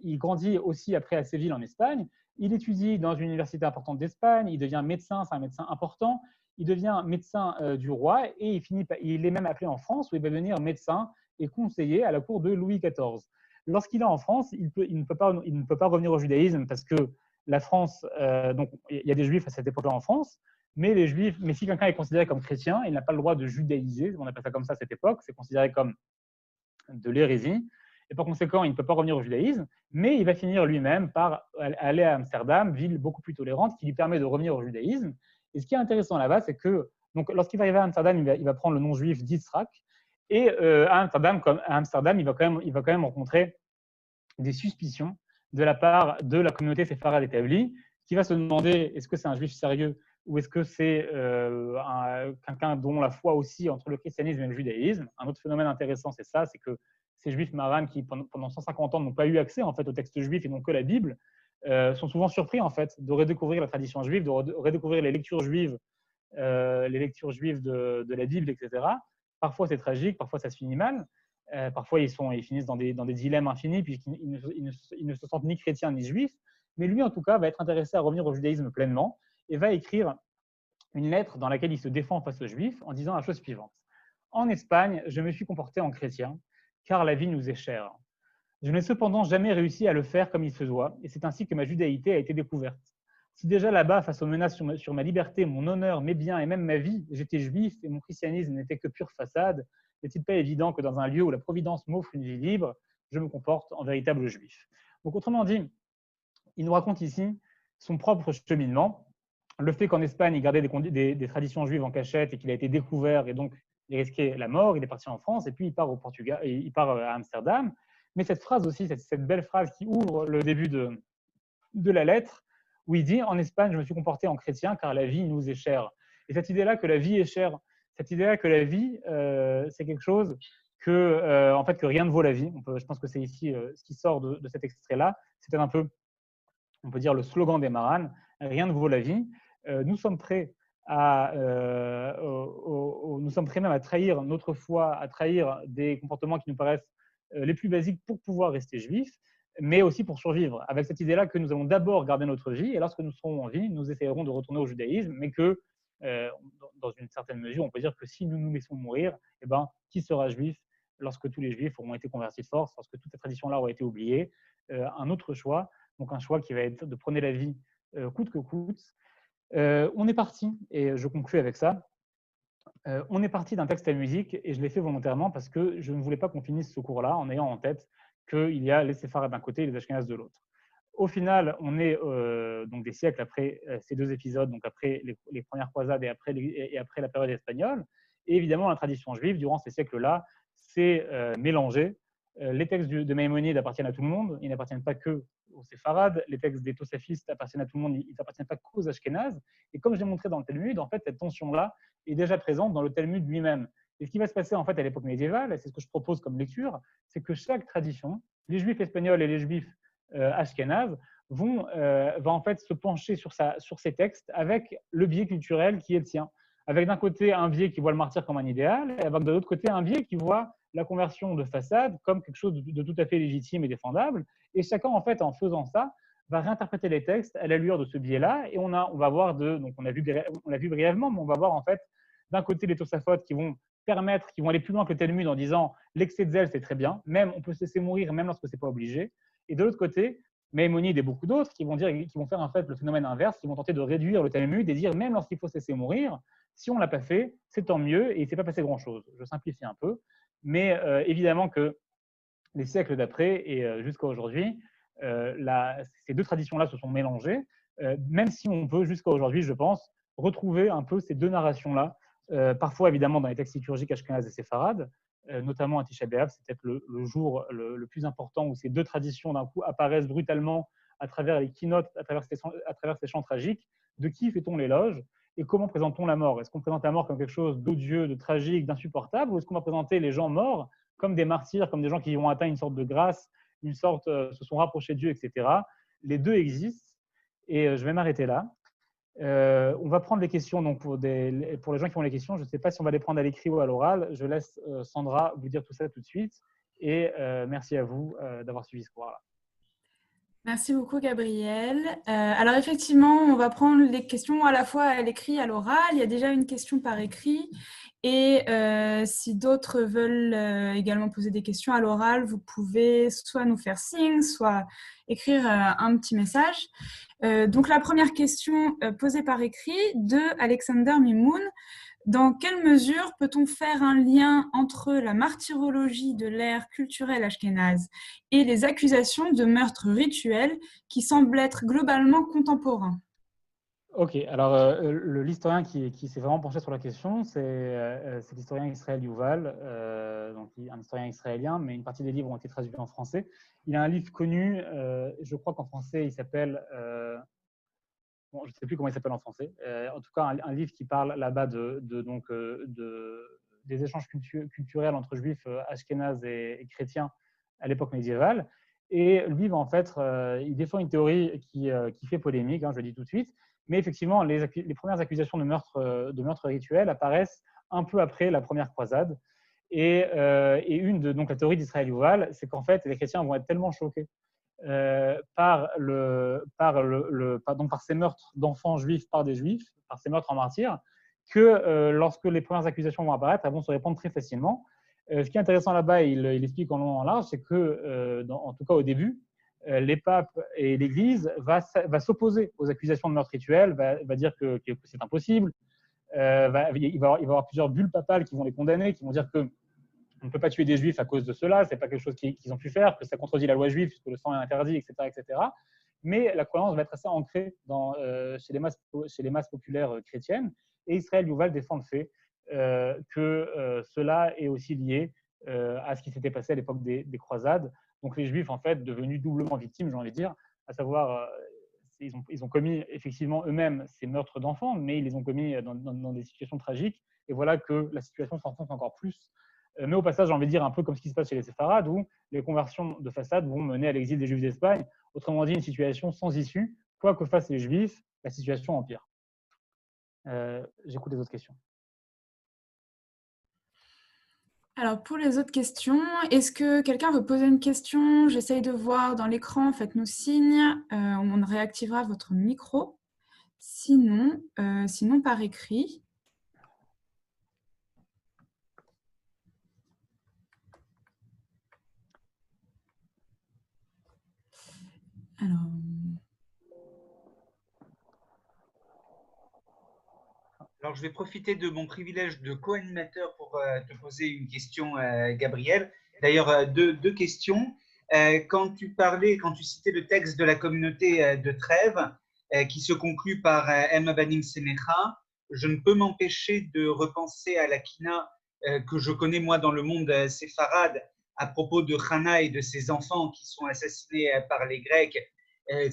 il grandit aussi après à Séville en Espagne. Il étudie dans une université importante d'Espagne. Il devient médecin, c'est un médecin important. Il devient médecin du roi et il est même appelé en France où il va devenir médecin et conseiller à la cour de Louis XIV. Lorsqu'il est en France, il ne peut pas revenir au judaïsme parce que la France, donc il y a des juifs à cette époque-là en France, mais si quelqu'un est considéré comme chrétien, il n'a pas le droit de judaïser, on appelle ça comme ça à cette époque, c'est considéré comme de l'hérésie, et par conséquent, il ne peut pas revenir au judaïsme, mais il va finir lui-même par aller à Amsterdam, ville beaucoup plus tolérante, qui lui permet de revenir au judaïsme. Et ce qui est intéressant là-bas, c'est que lorsqu'il va arriver à Amsterdam, il va prendre le nom juif d'Israk, et à Amsterdam, il va quand même rencontrer des suspicions de la part de la communauté séfarade établie, qui va se demander est-ce que c'est un juif sérieux ou est-ce que c'est quelqu'un dont la foi aussi entre le christianisme et le judaïsme. Un autre phénomène intéressant, c'est ça, c'est que ces juifs maranes qui, pendant 150 ans, n'ont pas eu accès en fait, au texte juif et n'ont que la Bible, sont souvent surpris en fait, de redécouvrir la tradition juive, de redécouvrir les lectures juives de la Bible, etc. Parfois, c'est tragique, parfois, ça se finit mal. Parfois, ils finissent dans des dilemmes infinis, puisqu'ils ne se sentent ni chrétiens ni juifs. Mais lui, en tout cas, va être intéressé à revenir au judaïsme pleinement et va écrire une lettre dans laquelle il se défend face aux juifs en disant la chose suivante. En Espagne, je me suis comporté en chrétien, car la vie nous est chère. Je n'ai cependant jamais réussi à le faire comme il se doit, et c'est ainsi que ma judaïté a été découverte. Si déjà là-bas, face aux menaces sur ma liberté, mon honneur, mes biens et même ma vie, j'étais juif et mon christianisme n'était que pure façade, n'est-il pas évident que dans un lieu où la Providence m'offre une vie libre, je me comporte en véritable juif? Donc, autrement dit, il nous raconte ici son propre cheminement, le fait qu'en Espagne, il gardait des traditions juives en cachette et qu'il a été découvert et donc il risquait la mort, il est parti en France et puis il part au Portugal, et il part à Amsterdam. Mais cette phrase aussi, cette belle phrase qui ouvre le début de la lettre, où il dit « En Espagne, je me suis comporté en chrétien car la vie nous est chère ». Et cette idée-là que la vie est chère, cette idée-là que la vie, c'est quelque chose que rien ne vaut la vie. Je pense que c'est ici ce qui sort de cet extrait-là. C'était un peu, on peut dire, le slogan des maranes, rien ne vaut la vie. Nous sommes prêts même à trahir notre foi, à trahir des comportements qui nous paraissent les plus basiques pour pouvoir rester juifs, mais aussi pour survivre, avec cette idée-là que nous allons d'abord garder notre vie, et lorsque nous serons en vie, nous essayerons de retourner au judaïsme, mais que, dans une certaine mesure, on peut dire que si nous nous laissons mourir, eh ben, qui sera juif lorsque tous les juifs auront été convertis de force, lorsque toute cette tradition-là aura été oubliée? Un autre choix, donc un choix qui va être de prôner la vie coûte que coûte. On est parti, et je conclue avec ça, On est parti d'un texte à musique et je l'ai fait volontairement parce que je ne voulais pas qu'on finisse ce cours-là en ayant en tête qu'il y a les séfarades d'un côté et les ashkénazes de l'autre. Au final, on est donc des siècles après ces deux épisodes, donc après les premières croisades et après la période espagnole. Et évidemment, la tradition juive, durant ces siècles-là, s'est mélangée. Les textes de Maïmonide appartiennent à tout le monde, ils n'appartiennent pas que aux séfarades. Les textes des tosafistes appartiennent à tout le monde, ils n'appartiennent pas qu'aux ashkénazes. Et comme j'ai montré dans le Talmud, en fait, cette tension-là est déjà présente dans le Talmud lui-même. Et ce qui va se passer en fait à l'époque médiévale, et c'est ce que je propose comme lecture, c'est que chaque tradition, les juifs espagnols et les juifs ashkénazes, va en fait se pencher sur ces textes avec le biais culturel qui est le sien. Avec d'un côté un biais qui voit le martyr comme un idéal, et avec de l'autre côté un biais qui voit la conversion de façade comme quelque chose de tout à fait légitime et défendable. Et chacun, en fait, en faisant ça, va réinterpréter les textes à l'allure de ce biais-là. Et on va voir donc on l'a vu brièvement, mais on va voir en fait d'un côté les Tosafot qui vont aller plus loin que le Talmud en disant l'excès de zèle c'est très bien, même on peut se laisser mourir même lorsque c'est pas obligé. Et de l'autre côté, Maïmonide et beaucoup d'autres qui vont faire en fait le phénomène inverse, qui vont tenter de réduire le Talmud et dire même lorsqu'il faut se laisser mourir, si on l'a pas fait, c'est tant mieux et il s'est pas passé grand chose. Je simplifie un peu, mais évidemment que les siècles d'après et jusqu'à aujourd'hui, ces deux traditions-là se sont mélangées, même si on peut jusqu'à aujourd'hui, je pense, retrouver un peu ces deux narrations-là, parfois évidemment dans les textes liturgiques ashkénazes et séfarades, notamment à Tisha B'Av, c'est peut-être le jour le plus important où ces deux traditions d'un coup apparaissent brutalement à travers les keynotes, à travers ces chants tragiques. De qui fait-on l'éloge et comment présente-t-on la mort? Est-ce qu'on présente la mort comme quelque chose d'odieux, de tragique, d'insupportable, ou est-ce qu'on va présenter les gens morts comme des martyrs, comme des gens qui ont atteint une sorte de grâce, se sont rapprochés de Dieu, etc. Les deux existent et je vais m'arrêter là. On va prendre les questions donc pour les gens qui ont les questions. Je ne sais pas si on va les prendre à l'écrit ou à l'oral. Je laisse Sandra vous dire tout ça tout de suite. Et merci à vous d'avoir suivi ce cours-là. Merci beaucoup, Gabriel. Alors, effectivement, on va prendre les questions à la fois à l'écrit et à l'oral. Il y a déjà une question par écrit. Et si d'autres veulent également poser des questions à l'oral, vous pouvez soit nous faire signe, soit écrire un petit message. Donc, la première question posée par écrit de Alexander Mimoun. Dans quelle mesure peut-on faire un lien entre la martyrologie de l'ère culturelle ashkénaze et les accusations de meurtres rituels qui semblent être globalement contemporains? Ok, alors l'historien qui s'est vraiment penché sur la question, c'est l'historien Israël Yuval, donc un historien israélien, mais une partie des livres ont été traduits en français. Il a un livre connu, je crois qu'en français il s'appelle bon, je ne sais plus comment il s'appelle en français. En tout cas, un livre qui parle là-bas des échanges culturels entre juifs ashkénazes et chrétiens à l'époque médiévale. Et le livre, en fait, il défend une théorie qui fait polémique, hein, je le dis tout de suite. Mais effectivement, les premières accusations de meurtre rituel apparaissent un peu après la première croisade. Et donc la théorie d'Israël Yuval, c'est qu'en fait, les chrétiens vont être tellement choqués par ces meurtres d'enfants juifs par des juifs, par ces meurtres en martyrs, que lorsque les premières accusations vont apparaître, elles vont se répandre très facilement. Ce qui est intéressant là-bas, il explique en long et en large, c'est que, en tout cas au début, les papes et l'Église va s'opposer aux accusations de meurtre rituel, va dire que c'est impossible. Il va y avoir plusieurs bulles papales qui vont les condamner, qui vont dire que on ne peut pas tuer des juifs à cause de cela, c'est pas quelque chose qu'ils ont pu faire, que ça contredit la loi juive puisque le sang est interdit, etc., etc. Mais la croyance va être assez ancrée chez les masses populaires chrétiennes. Et Israël Yuval défend le fait que cela est aussi lié à ce qui s'était passé à l'époque des croisades. Donc les juifs, en fait, devenus doublement victimes, j'ai envie de dire, à savoir, ils ont commis effectivement eux-mêmes ces meurtres d'enfants, mais ils les ont commis dans des situations tragiques. Et voilà que la situation s'enfonce encore plus. Mais au passage, j'ai envie de dire un peu comme ce qui se passe chez les séfarades, où les conversions de façade vont mener à l'exil des juifs d'Espagne. Autrement dit, une situation sans issue. Quoi que fassent les juifs, la situation empire. J'écoute les autres questions. Alors, pour les autres questions, est-ce que quelqu'un veut poser une question? J'essaye de voir dans l'écran, faites-nous signe, on réactivera votre micro. Sinon par écrit. Alors... Alors, je vais profiter de mon privilège de co-animateur pour te poser une question, Gabriel. D'ailleurs, deux questions. Quand tu citais le texte de la communauté de Trèves, qui se conclut par Em Banim Semecha, je ne peux m'empêcher de repenser à la kina que je connais moi dans le monde séfarade à propos de Hana et de ses enfants qui sont assassinés par les Grecs.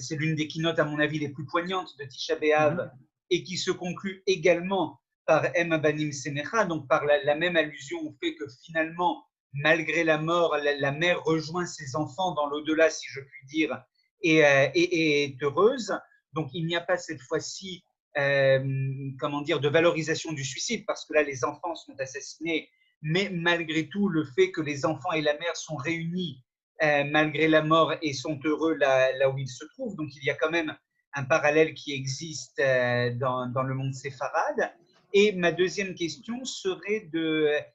C'est l'une des kinotes, à mon avis, les plus poignantes de Tisha B'Av et qui se conclut également par Em Banim Semecha, donc par la même allusion au fait que finalement, malgré la mort, la mère rejoint ses enfants dans l'au-delà, si je puis dire, et est heureuse. Donc il n'y a pas cette fois-ci, comment dire, de valorisation du suicide, parce que là, les enfants sont assassinés, mais malgré tout, le fait que les enfants et la mère sont réunis malgré la mort et sont heureux là où ils se trouvent. Donc il y a quand même un parallèle qui existe dans le monde séfarade. Et ma deuxième question serait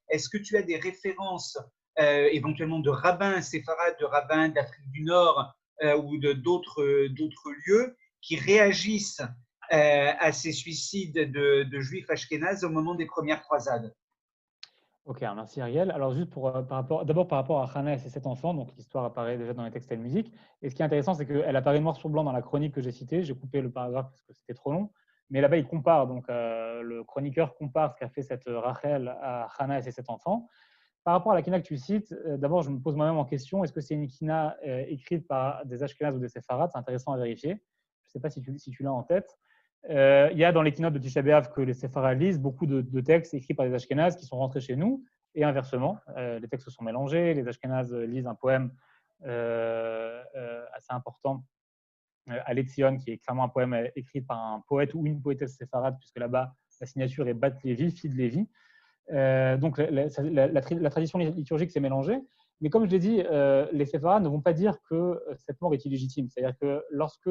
est-ce que tu as des références éventuellement de rabbins séfarades, de rabbins d'Afrique du Nord ou d'autres lieux qui réagissent à ces suicides de juifs ashkénazes au moment des premières croisades? Ok, alors merci Ariel. Alors juste d'abord par rapport à Hana et ses 7 enfants, donc l'histoire apparaît déjà dans les textes et la musique. Et ce qui est intéressant, c'est qu'elle apparaît noir sur blanc dans la chronique que j'ai citée. J'ai coupé le paragraphe parce que c'était trop long. Mais là-bas, il compare, donc le chroniqueur compare ce qu'a fait cette Rachel à Hana et ses 7 enfants. Par rapport à la kina que tu cites, d'abord, je me pose moi-même en question, est-ce que c'est une kina écrite par des Ashkénazes ou des Séfarades? C'est intéressant à vérifier. Je ne sais pas si tu l'as en tête. Il y a dans les keynotes de Tisha B'Av que les Séfarades lisent beaucoup de textes écrits par des Ashkénazes qui sont rentrés chez nous, et inversement. Les textes se sont mélangés. Les Ashkénazes lisent un poème assez important, Aletzion, qui est clairement un poème écrit par un poète ou une poétesse séfarade, puisque là-bas, la signature est Bat Lévi, fille de Lévi. Donc la tradition liturgique s'est mélangée. Mais comme je l'ai dit, les séfarades ne vont pas dire que cette mort est illégitime. C'est-à-dire que lorsque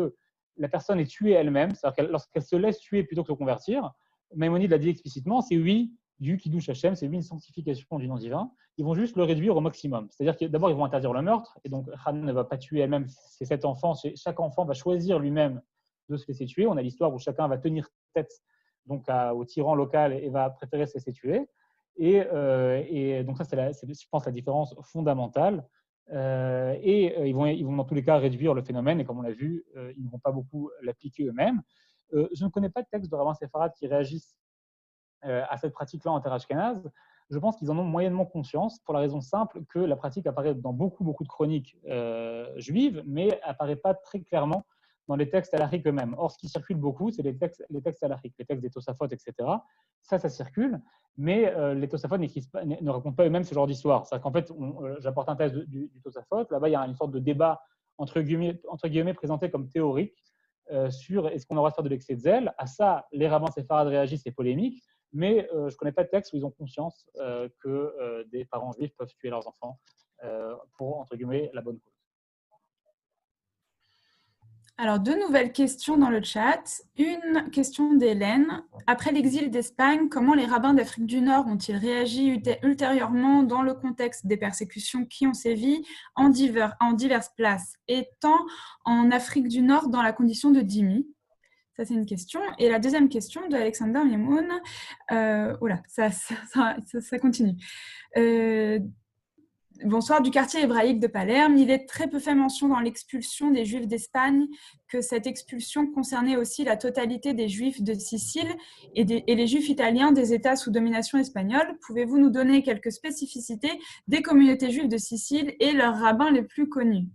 la personne est tuée elle-même, c'est-à-dire lorsqu'elle se laisse tuer plutôt que de convertir, Maïmonide l'a dit explicitement, c'est oui du Kiddush Hashem, c'est oui une sanctification du nom divin. Ils vont juste le réduire au maximum. C'est-à-dire que d'abord, ils vont interdire le meurtre, et donc Hana ne va pas tuer elle-même ses 7 enfants. Chaque enfant va choisir lui-même de se laisser tuer. On a l'histoire où chacun va tenir tête donc au tyran local et va préférer se laisser tuer. Et donc ça, c'est, je pense, la différence fondamentale. Ils vont dans tous les cas réduire le phénomène, et comme on l'a vu, ils ne vont pas beaucoup l'appliquer eux-mêmes. Je ne connais pas de texte de rabbins séfarades qui réagissent à cette pratique-là en terre ashkénaze. Je pense qu'ils en ont moyennement conscience, pour la raison simple que la pratique apparaît dans beaucoup de chroniques juives, mais apparaît pas très clairement dans les textes halachiques eux-mêmes. Or, ce qui circule beaucoup, c'est les textes halachiques, les textes des Tosafot, etc. Ça circule, mais les Tosafot ne racontent pas eux-mêmes ce genre d'histoire. C'est-à-dire qu'en fait, j'apporte un texte du Tosafot, là-bas, il y a une sorte de débat entre guillemets présenté comme théorique sur est-ce qu'on a le droit de faire de l'excès de zèle. À ça, les rabbins séfarades réagissent, c'est polémique, mais je ne connais pas de texte où ils ont conscience que des parents juifs peuvent tuer leurs enfants pour, entre guillemets, la bonne cause. Alors, 2 nouvelles questions dans le chat. Une question d'Hélène. Après l'exil d'Espagne, comment les rabbins d'Afrique du Nord ont-ils réagi ultérieurement dans le contexte des persécutions qui ont sévi en diverses places, étant en Afrique du Nord dans la condition de dhimmi? Ça, c'est une question. Et la deuxième question de Alexander Mimoun. Ça continue. Bonsoir, du quartier hébraïque de Palerme. Il est très peu fait mention dans l'expulsion des Juifs d'Espagne que cette expulsion concernait aussi la totalité des Juifs de Sicile et les Juifs italiens des États sous domination espagnole. Pouvez-vous nous donner quelques spécificités des communautés juives de Sicile et leurs rabbins les plus connus?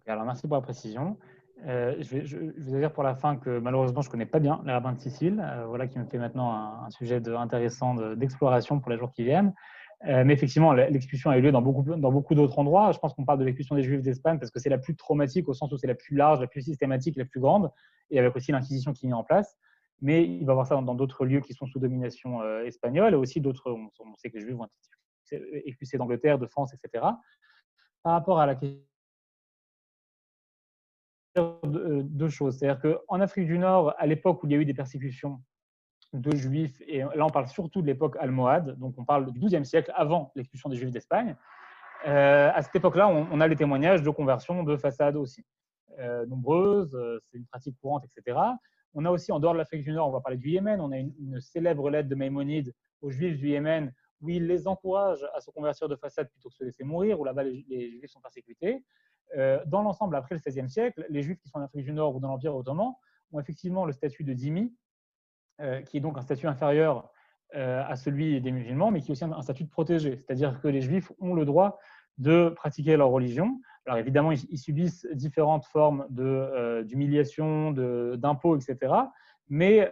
Alors, merci pour la précision. Je vais dire pour la fin que malheureusement, je ne connais pas bien les rabbins de Sicile. Voilà qui me fait maintenant un sujet intéressant d'exploration pour les jours qui viennent. Mais effectivement, l'expulsion a eu lieu dans beaucoup d'autres endroits. Je pense qu'on parle de l'expulsion des Juifs d'Espagne parce que c'est la plus traumatique au sens où c'est la plus large, la plus systématique, la plus grande, et avec aussi l'Inquisition qui est mise en place. Mais il va y avoir ça dans d'autres lieux qui sont sous domination espagnole, et aussi d'autres, on sait que les Juifs vont être expulsés d'Angleterre, de France, etc. Par rapport à la question, deux choses. C'est-à-dire qu'en Afrique du Nord, à l'époque où il y a eu des persécutions de Juifs, et là on parle surtout de l'époque almohade, donc on parle du XIIe siècle, avant l'expulsion des Juifs d'Espagne, à cette époque-là, on a les témoignages de conversion de façades aussi. Nombreuses, c'est une pratique courante, etc. On a aussi, en dehors de l'Afrique du Nord, on va parler du Yémen, on a une célèbre lettre de Maïmonide aux Juifs du Yémen, où il les encourage à se convertir de façade plutôt que de se laisser mourir, où là-bas les Juifs sont persécutés. Dans l'ensemble, après le XVIe siècle, les Juifs qui sont en Afrique du Nord ou dans l'Empire ottoman ont effectivement le statut de dhimmi, qui est donc un statut inférieur à celui des musulmans, mais qui est aussi un statut de protégé. C'est-à-dire que les Juifs ont le droit de pratiquer leur religion. Alors évidemment, ils subissent différentes formes d'humiliation, d'impôts, etc. Mais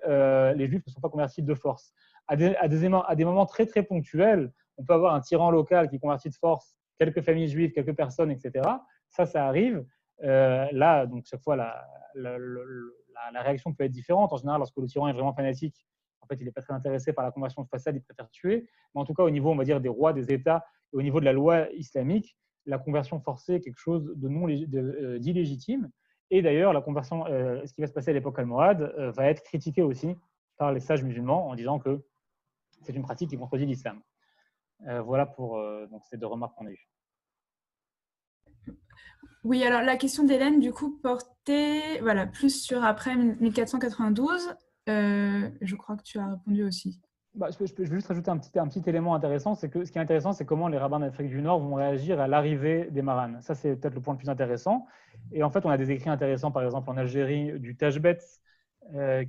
les Juifs ne sont pas convertis de force. À des moments très, très ponctuels, on peut avoir un tyran local qui convertit de force quelques familles juives, quelques personnes, etc. Ça arrive. Là, donc chaque fois, la réaction peut être différente. En général, lorsque le tyran est vraiment fanatique, en fait, il n'est pas très intéressé par la conversion de façade, il préfère tuer. Mais en tout cas, au niveau, on va dire, des rois, des États, et au niveau de la loi islamique, la conversion forcée est quelque chose d'illégitime. Et d'ailleurs, la conversion, ce qui va se passer à l'époque almohade, va être critiqué aussi par les sages musulmans en disant que c'est une pratique qui contredit l'islam. Voilà pour donc ces deux remarques qu'on a eues. Oui, alors la question d'Hélène, du coup, portait plus sur après 1492. Je crois que tu as répondu aussi. Je vais juste rajouter un petit élément intéressant. C'est que ce qui est intéressant, c'est comment les rabbins d'Afrique du Nord vont réagir à l'arrivée des Maranes. Ça, c'est peut-être le point le plus intéressant. Et en fait, on a des écrits intéressants, par exemple en Algérie, du Tajbet,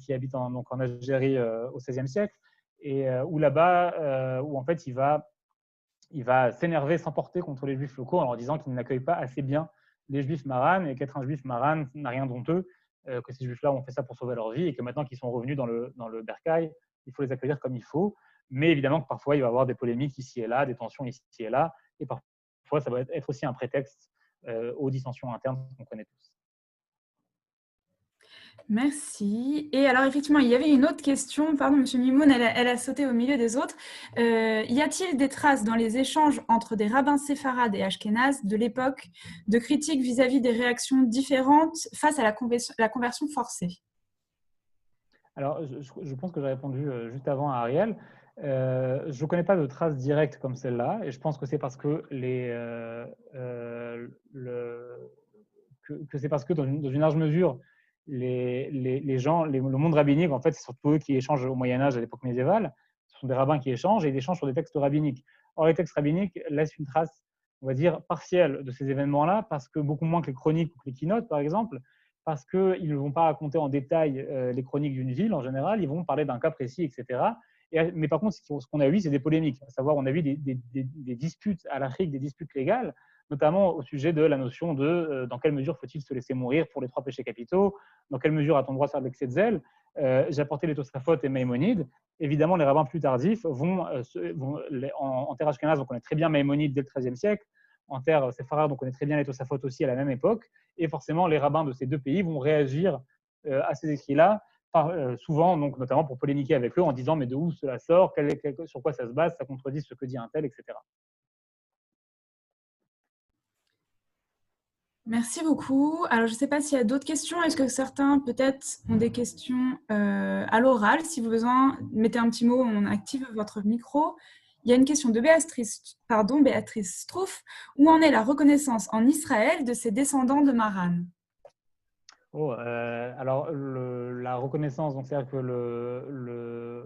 qui habite donc en Algérie au XVIe siècle, et où là-bas, où en fait, il va s'énerver, s'emporter contre les Juifs locaux en leur disant qu'ils n'accueillent pas assez bien les Juifs maranes et qu'être un Juif marane n'a rien d'honteux, que ces Juifs-là ont fait ça pour sauver leur vie et que maintenant qu'ils sont revenus dans le bercail, il faut les accueillir comme il faut. Mais évidemment que parfois, il va y avoir des polémiques ici et là, des tensions ici et là. Et parfois, ça va être aussi un prétexte aux dissensions internes qu'on connaît tous. Merci. Et alors, effectivement, il y avait une autre question. Pardon, Monsieur Mimoun, elle a sauté au milieu des autres. Y a-t-il des traces dans les échanges entre des rabbins séfarades et ashkénazes de l'époque de critiques vis-à-vis des réactions différentes face à la conversion forcée? Alors, je pense que j'ai répondu juste avant à Ariel. Je ne connais pas de traces directes comme celle-là, et je pense que c'est parce que c'est parce que dans une large mesure, les gens, le monde rabbinique, en fait, c'est surtout eux qui échangent au Moyen-Âge, à l'époque médiévale. Ce sont des rabbins qui échangent et ils échangent sur des textes rabbiniques. Or, les textes rabbiniques laissent une trace, on va dire, partielle de ces événements-là, parce que beaucoup moins que les chroniques ou que les keynotes, par exemple, parce qu'ils ne vont pas raconter en détail les chroniques d'une ville en général, ils vont parler d'un cas précis, etc. Mais par contre, ce qu'on a vu, c'est des polémiques. À savoir, on a vu des disputes à l'Afrique, des disputes légales, notamment au sujet de la notion de dans quelle mesure faut-il se laisser mourir pour les 3 péchés capitaux, dans quelle mesure a-t-on le droit de faire de l'excès de zèle. J'ai apporté les Tosafot et Maïmonide. Évidemment, les rabbins plus tardifs en terre ashkénaze, on connaît très bien Maïmonide dès le XIIIe siècle, en terre séfarade, on connaît très bien les Tosafot aussi à la même époque, et forcément, les rabbins de ces deux pays vont réagir à ces écrits-là, souvent, donc, notamment pour polémiquer avec eux en disant mais de où cela sort, sur quoi ça se base, ça contredit ce que dit un tel, etc. Merci beaucoup. Alors, je ne sais pas s'il y a d'autres questions. Est-ce que certains, peut-être, ont des questions à l'oral? Si vous avez besoin, mettez un petit mot, on active votre micro. Il y a une question de Béatrice Strouf. Où en est la reconnaissance en Israël de ses descendants de Maran? Alors, la reconnaissance, c'est-à-dire que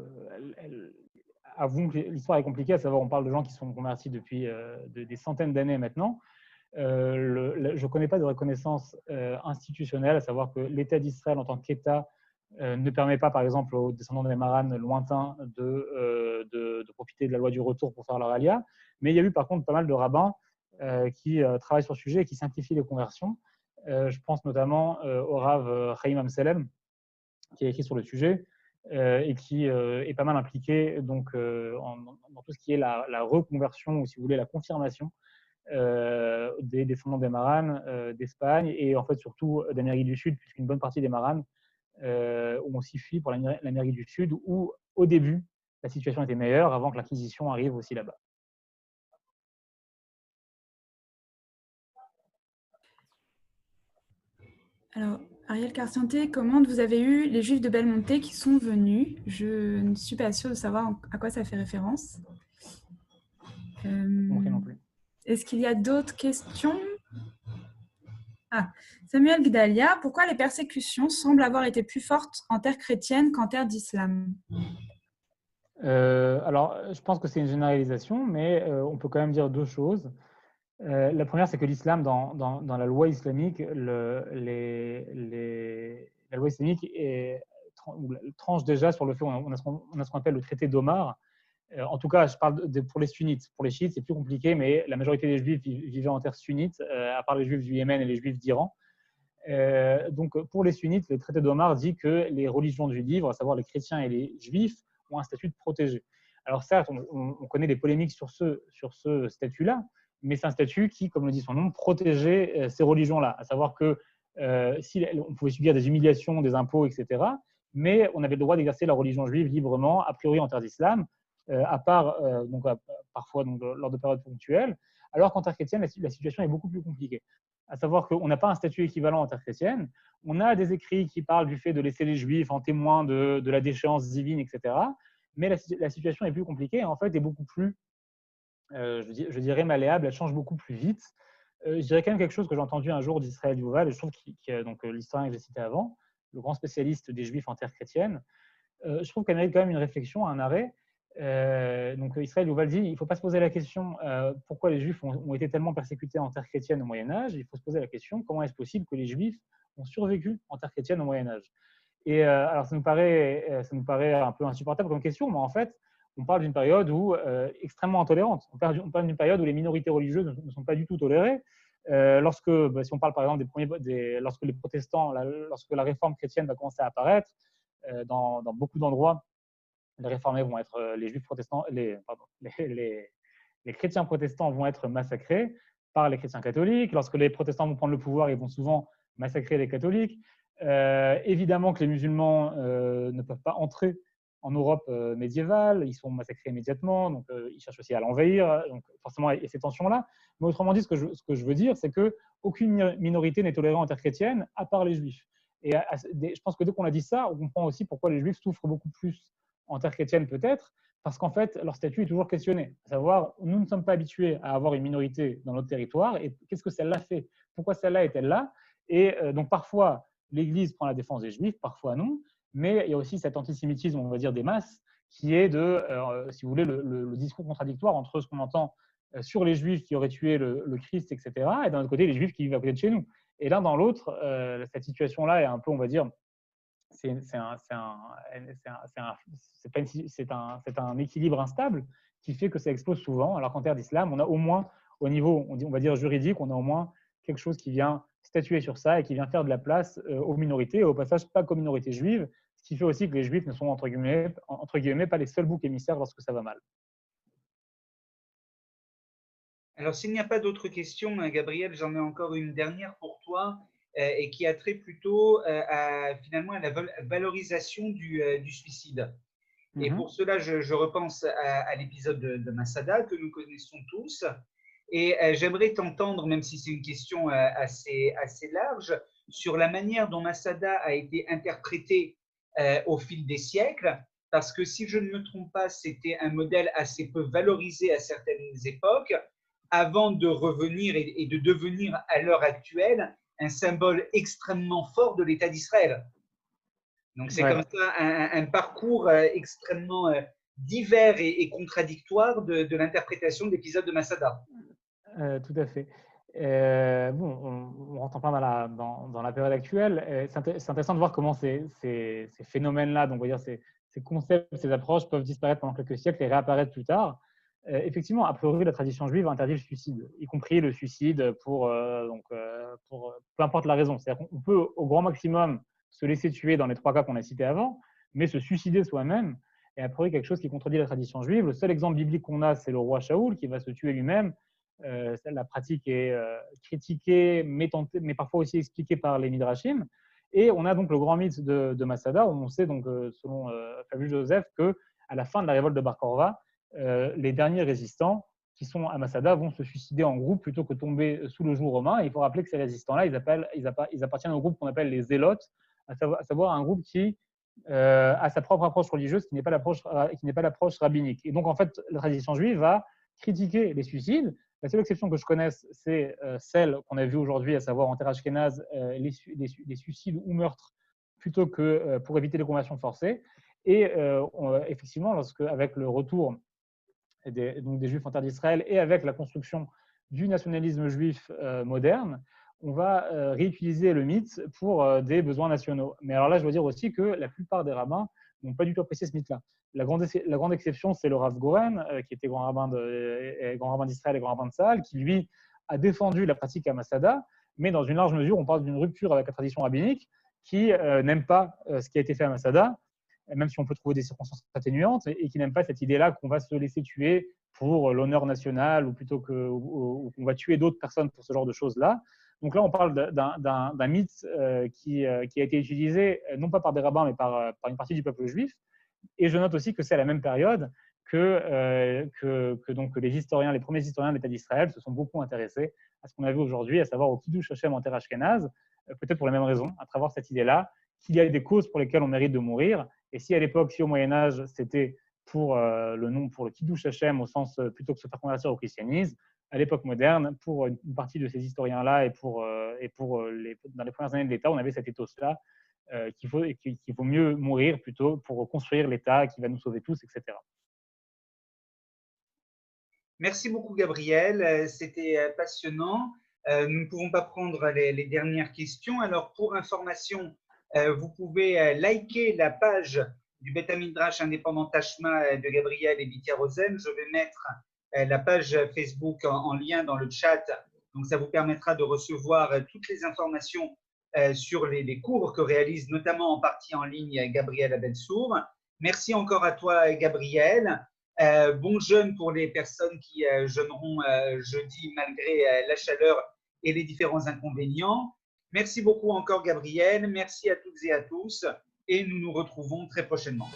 avouons que l'histoire est compliquée, à savoir on parle de gens qui sont convertis depuis des centaines d'années maintenant. Je ne connais pas de reconnaissance institutionnelle, à savoir que l'État d'Israël en tant qu'État ne permet pas, par exemple, aux descendants des Maranes lointains de profiter de la loi du retour pour faire leur alia. Mais il y a eu par contre pas mal de rabbins qui travaillent sur le sujet et qui simplifient les conversions. Je pense notamment au Rav Chaim Amselem, qui a écrit sur le sujet et qui est pas mal impliqué donc, dans tout ce qui est la reconversion, ou si vous voulez, la confirmation des descendants des Maranes d'Espagne et en fait surtout d'Amérique du Sud, puisqu'une bonne partie des Maranes ont aussi fui pour l'Amérique du Sud, où au début la situation était meilleure avant que l'Inquisition arrive aussi là-bas. Alors, Ariel Carcianté commente, vous avez eu les Juifs de Belmonte qui sont venus. Je ne suis pas sûre de savoir à quoi ça fait référence. Non plus. Est-ce qu'il y a d'autres questions? Ah, Samuel Gdalia, pourquoi les persécutions semblent avoir été plus fortes en terre chrétienne qu'en terre d'islam? Alors, je pense que c'est une généralisation, mais on peut quand même dire deux choses. La première, c'est que l'islam, dans la loi islamique, la loi islamique tranche déjà sur le fait, on a ce qu'on appelle le traité d'Omar. En tout cas, je parle pour les sunnites. Pour les chiites, c'est plus compliqué, mais la majorité des juifs vivaient en terre sunnite, à part les juifs du Yémen et les juifs d'Iran. Donc, pour les sunnites, le traité d'Omar dit que les religions du livre, à savoir les chrétiens et les juifs, ont un statut de protégé. Alors certes, on connaît des polémiques sur ce statut-là, mais c'est un statut qui, comme le dit son nom, protégeait ces religions-là. À savoir que on pouvait subir des humiliations, des impôts, etc., mais on avait le droit d'exercer la religion juive librement, a priori en terre d'islam, à part parfois lors de périodes ponctuelles, alors qu'en terre chrétienne, la situation est beaucoup plus compliquée. À savoir qu'on n'a pas un statut équivalent en terre chrétienne. On a des écrits qui parlent du fait de laisser les juifs en témoin de la déchéance divine, etc. Mais la situation est plus compliquée, en fait, est beaucoup plus, je dirais, malléable, elle change beaucoup plus vite. Je dirais quand même quelque chose que j'ai entendu un jour d'Israël Yuval, et je trouve donc l'historien que j'ai cité avant, le grand spécialiste des juifs en terre chrétienne, je trouve qu'elle mérite quand même une réflexion, un arrêt. Donc Israël Yuval dit il ne faut pas se poser la question pourquoi les Juifs ont été tellement persécutés en terre chrétienne au Moyen-Âge. Il faut se poser la question comment est-ce possible que les Juifs ont survécu en terre chrétienne au Moyen-Âge. Et alors ça nous paraît un peu insupportable comme question, mais en fait, on parle d'une période extrêmement intolérante. On parle d'une période où les minorités religieuses ne sont pas du tout tolérées. Si on parle par exemple lorsque les protestants, lorsque la réforme chrétienne va commencer à apparaître, dans beaucoup d'endroits, les réformés vont être les juifs protestants, les chrétiens protestants vont être massacrés par les chrétiens catholiques. Lorsque les protestants vont prendre le pouvoir, ils vont souvent massacrer les catholiques. Évidemment que les musulmans ne peuvent pas entrer en Europe médiévale, ils sont massacrés immédiatement, donc ils cherchent aussi à l'envahir, donc forcément il y a ces tensions-là. Mais autrement dit, ce que je veux dire, c'est qu'aucune minorité n'est tolérée en terre chrétienne, à part les juifs. Et je pense que dès qu'on a dit ça, on comprend aussi pourquoi les juifs souffrent beaucoup plus en terre chrétienne peut-être, parce qu'en fait, leur statut est toujours questionné. À savoir, nous ne sommes pas habitués à avoir une minorité dans notre territoire, et qu'est-ce que celle-là fait? Pourquoi celle-là est-elle là? Et donc parfois, l'Église prend la défense des Juifs, parfois non, mais il y a aussi cet antisémitisme, on va dire, des masses, qui est si vous voulez, le discours contradictoire entre ce qu'on entend sur les Juifs qui auraient tué le Christ, etc., et d'un autre côté, les Juifs qui vivent à côté de chez nous. Et l'un dans l'autre, cette situation-là est un peu, on va dire, c'est un équilibre instable qui fait que ça explose souvent, alors qu'en terre d'islam, on a au moins, au niveau, on va dire juridique, on a au moins quelque chose qui vient statuer sur ça et qui vient faire de la place aux minorités, et au passage pas qu'aux minorités juives, ce qui fait aussi que les juifs ne sont entre guillemets pas les seuls boucs émissaires lorsque ça va mal. Alors, s'il n'y a pas d'autres questions, Gabriel, j'en ai encore une dernière pour toi et qui a trait plutôt finalement à la valorisation du suicide. Et pour cela, je repense à l'épisode de Masada que nous connaissons tous. Et j'aimerais t'entendre, même si c'est une question assez large, sur la manière dont Masada a été interprété au fil des siècles. Parce que si je ne me trompe pas, c'était un modèle assez peu valorisé à certaines époques, avant de revenir et de devenir à l'heure actuelle un symbole extrêmement fort de l'État d'Israël. Donc c'est comme ça un parcours extrêmement divers et contradictoire de l'interprétation de l'épisode de Masada. Tout à fait. On rentre en plein dans la période actuelle. C'est intéressant de voir comment ces phénomènes-là, donc on va dire ces concepts, ces approches peuvent disparaître pendant quelques siècles et réapparaître plus tard. Effectivement, a priori, la tradition juive interdit le suicide, y compris le suicide pour peu importe la raison. C'est-à-dire qu'on peut au grand maximum se laisser tuer dans les 3 cas qu'on a cités avant, mais se suicider soi-même est a priori quelque chose qui contredit la tradition juive. Le seul exemple biblique qu'on a, c'est le roi Shaoul qui va se tuer lui-même. La pratique est critiquée, mais parfois aussi expliquée par les Midrashim. Et on a donc le grand mythe de Masada, où on sait, donc, selon Flavius Joseph, qu'à la fin de la révolte de Bar Korva, les derniers résistants qui sont à Masada vont se suicider en groupe plutôt que tomber sous le joug romain. Et il faut rappeler que ces résistants-là, ils appartiennent au groupe qu'on appelle les zélotes, à savoir un groupe qui a sa propre approche religieuse, qui n'est pas l'approche rabbinique. Et donc, en fait, la tradition juive va critiquer les suicides, La seule exception que je connaisse, c'est celle qu'on a vue aujourd'hui, à savoir en terre ashkénaze, les suicides ou meurtres plutôt que pour éviter les conversions forcées. Et effectivement, avec le retour donc des Juifs en terre d'Israël et avec la construction du nationalisme juif moderne, on va réutiliser le mythe pour des besoins nationaux. Mais alors là, je dois dire aussi que la plupart des rabbins n'ont pas du tout apprécié ce mythe-là. La grande exception, c'est le Rav Goren, qui était grand rabbin d'Israël et grand rabbin de Tzahal, qui lui a défendu la pratique à Masada, mais dans une large mesure, on parle d'une rupture avec la tradition rabbinique qui n'aime pas ce qui a été fait à Masada, même si on peut trouver des circonstances atténuantes, et qui n'aime pas cette idée-là qu'on va se laisser tuer pour l'honneur national ou plutôt qu'on va tuer d'autres personnes pour ce genre de choses-là. Donc là, on parle d'un mythe qui a été utilisé non pas par des rabbins, mais par une partie du peuple juif. Et je note aussi que c'est à la même période que les historiens, les premiers historiens de l'État d'Israël se sont beaucoup intéressés à ce qu'on a vu aujourd'hui, à savoir au Kiddush Hashem en terre ashkénaze, peut-être pour les mêmes raisons, à travers cette idée-là, qu'il y a des causes pour lesquelles on mérite de mourir. Et si à l'époque, si au Moyen-Âge, c'était pour le Kiddush Hashem au sens plutôt que se faire convertir au christianisme, à l'époque moderne, pour une partie de ces historiens-là et dans les premières années de l'État, on avait cet ethos-là qu'il vaut mieux mourir plutôt pour construire l'État qui va nous sauver tous, etc. Merci beaucoup, Gabriel. C'était passionnant. Nous ne pouvons pas prendre les dernières questions. Alors, pour information, vous pouvez liker la page du Beth Midrash indépendant Tashma de Gabriel et Bithia Rosen. Je vais mettre la page Facebook en lien dans le chat. Donc, ça vous permettra de recevoir toutes les informations sur les cours que réalise notamment en partie en ligne Gabriel Abensour. Merci encore à toi, Gabriel. Bon jeûne pour les personnes qui jeûneront jeudi malgré la chaleur et les différents inconvénients. Merci beaucoup encore, Gabriel. Merci à toutes et à tous et nous nous retrouvons très prochainement.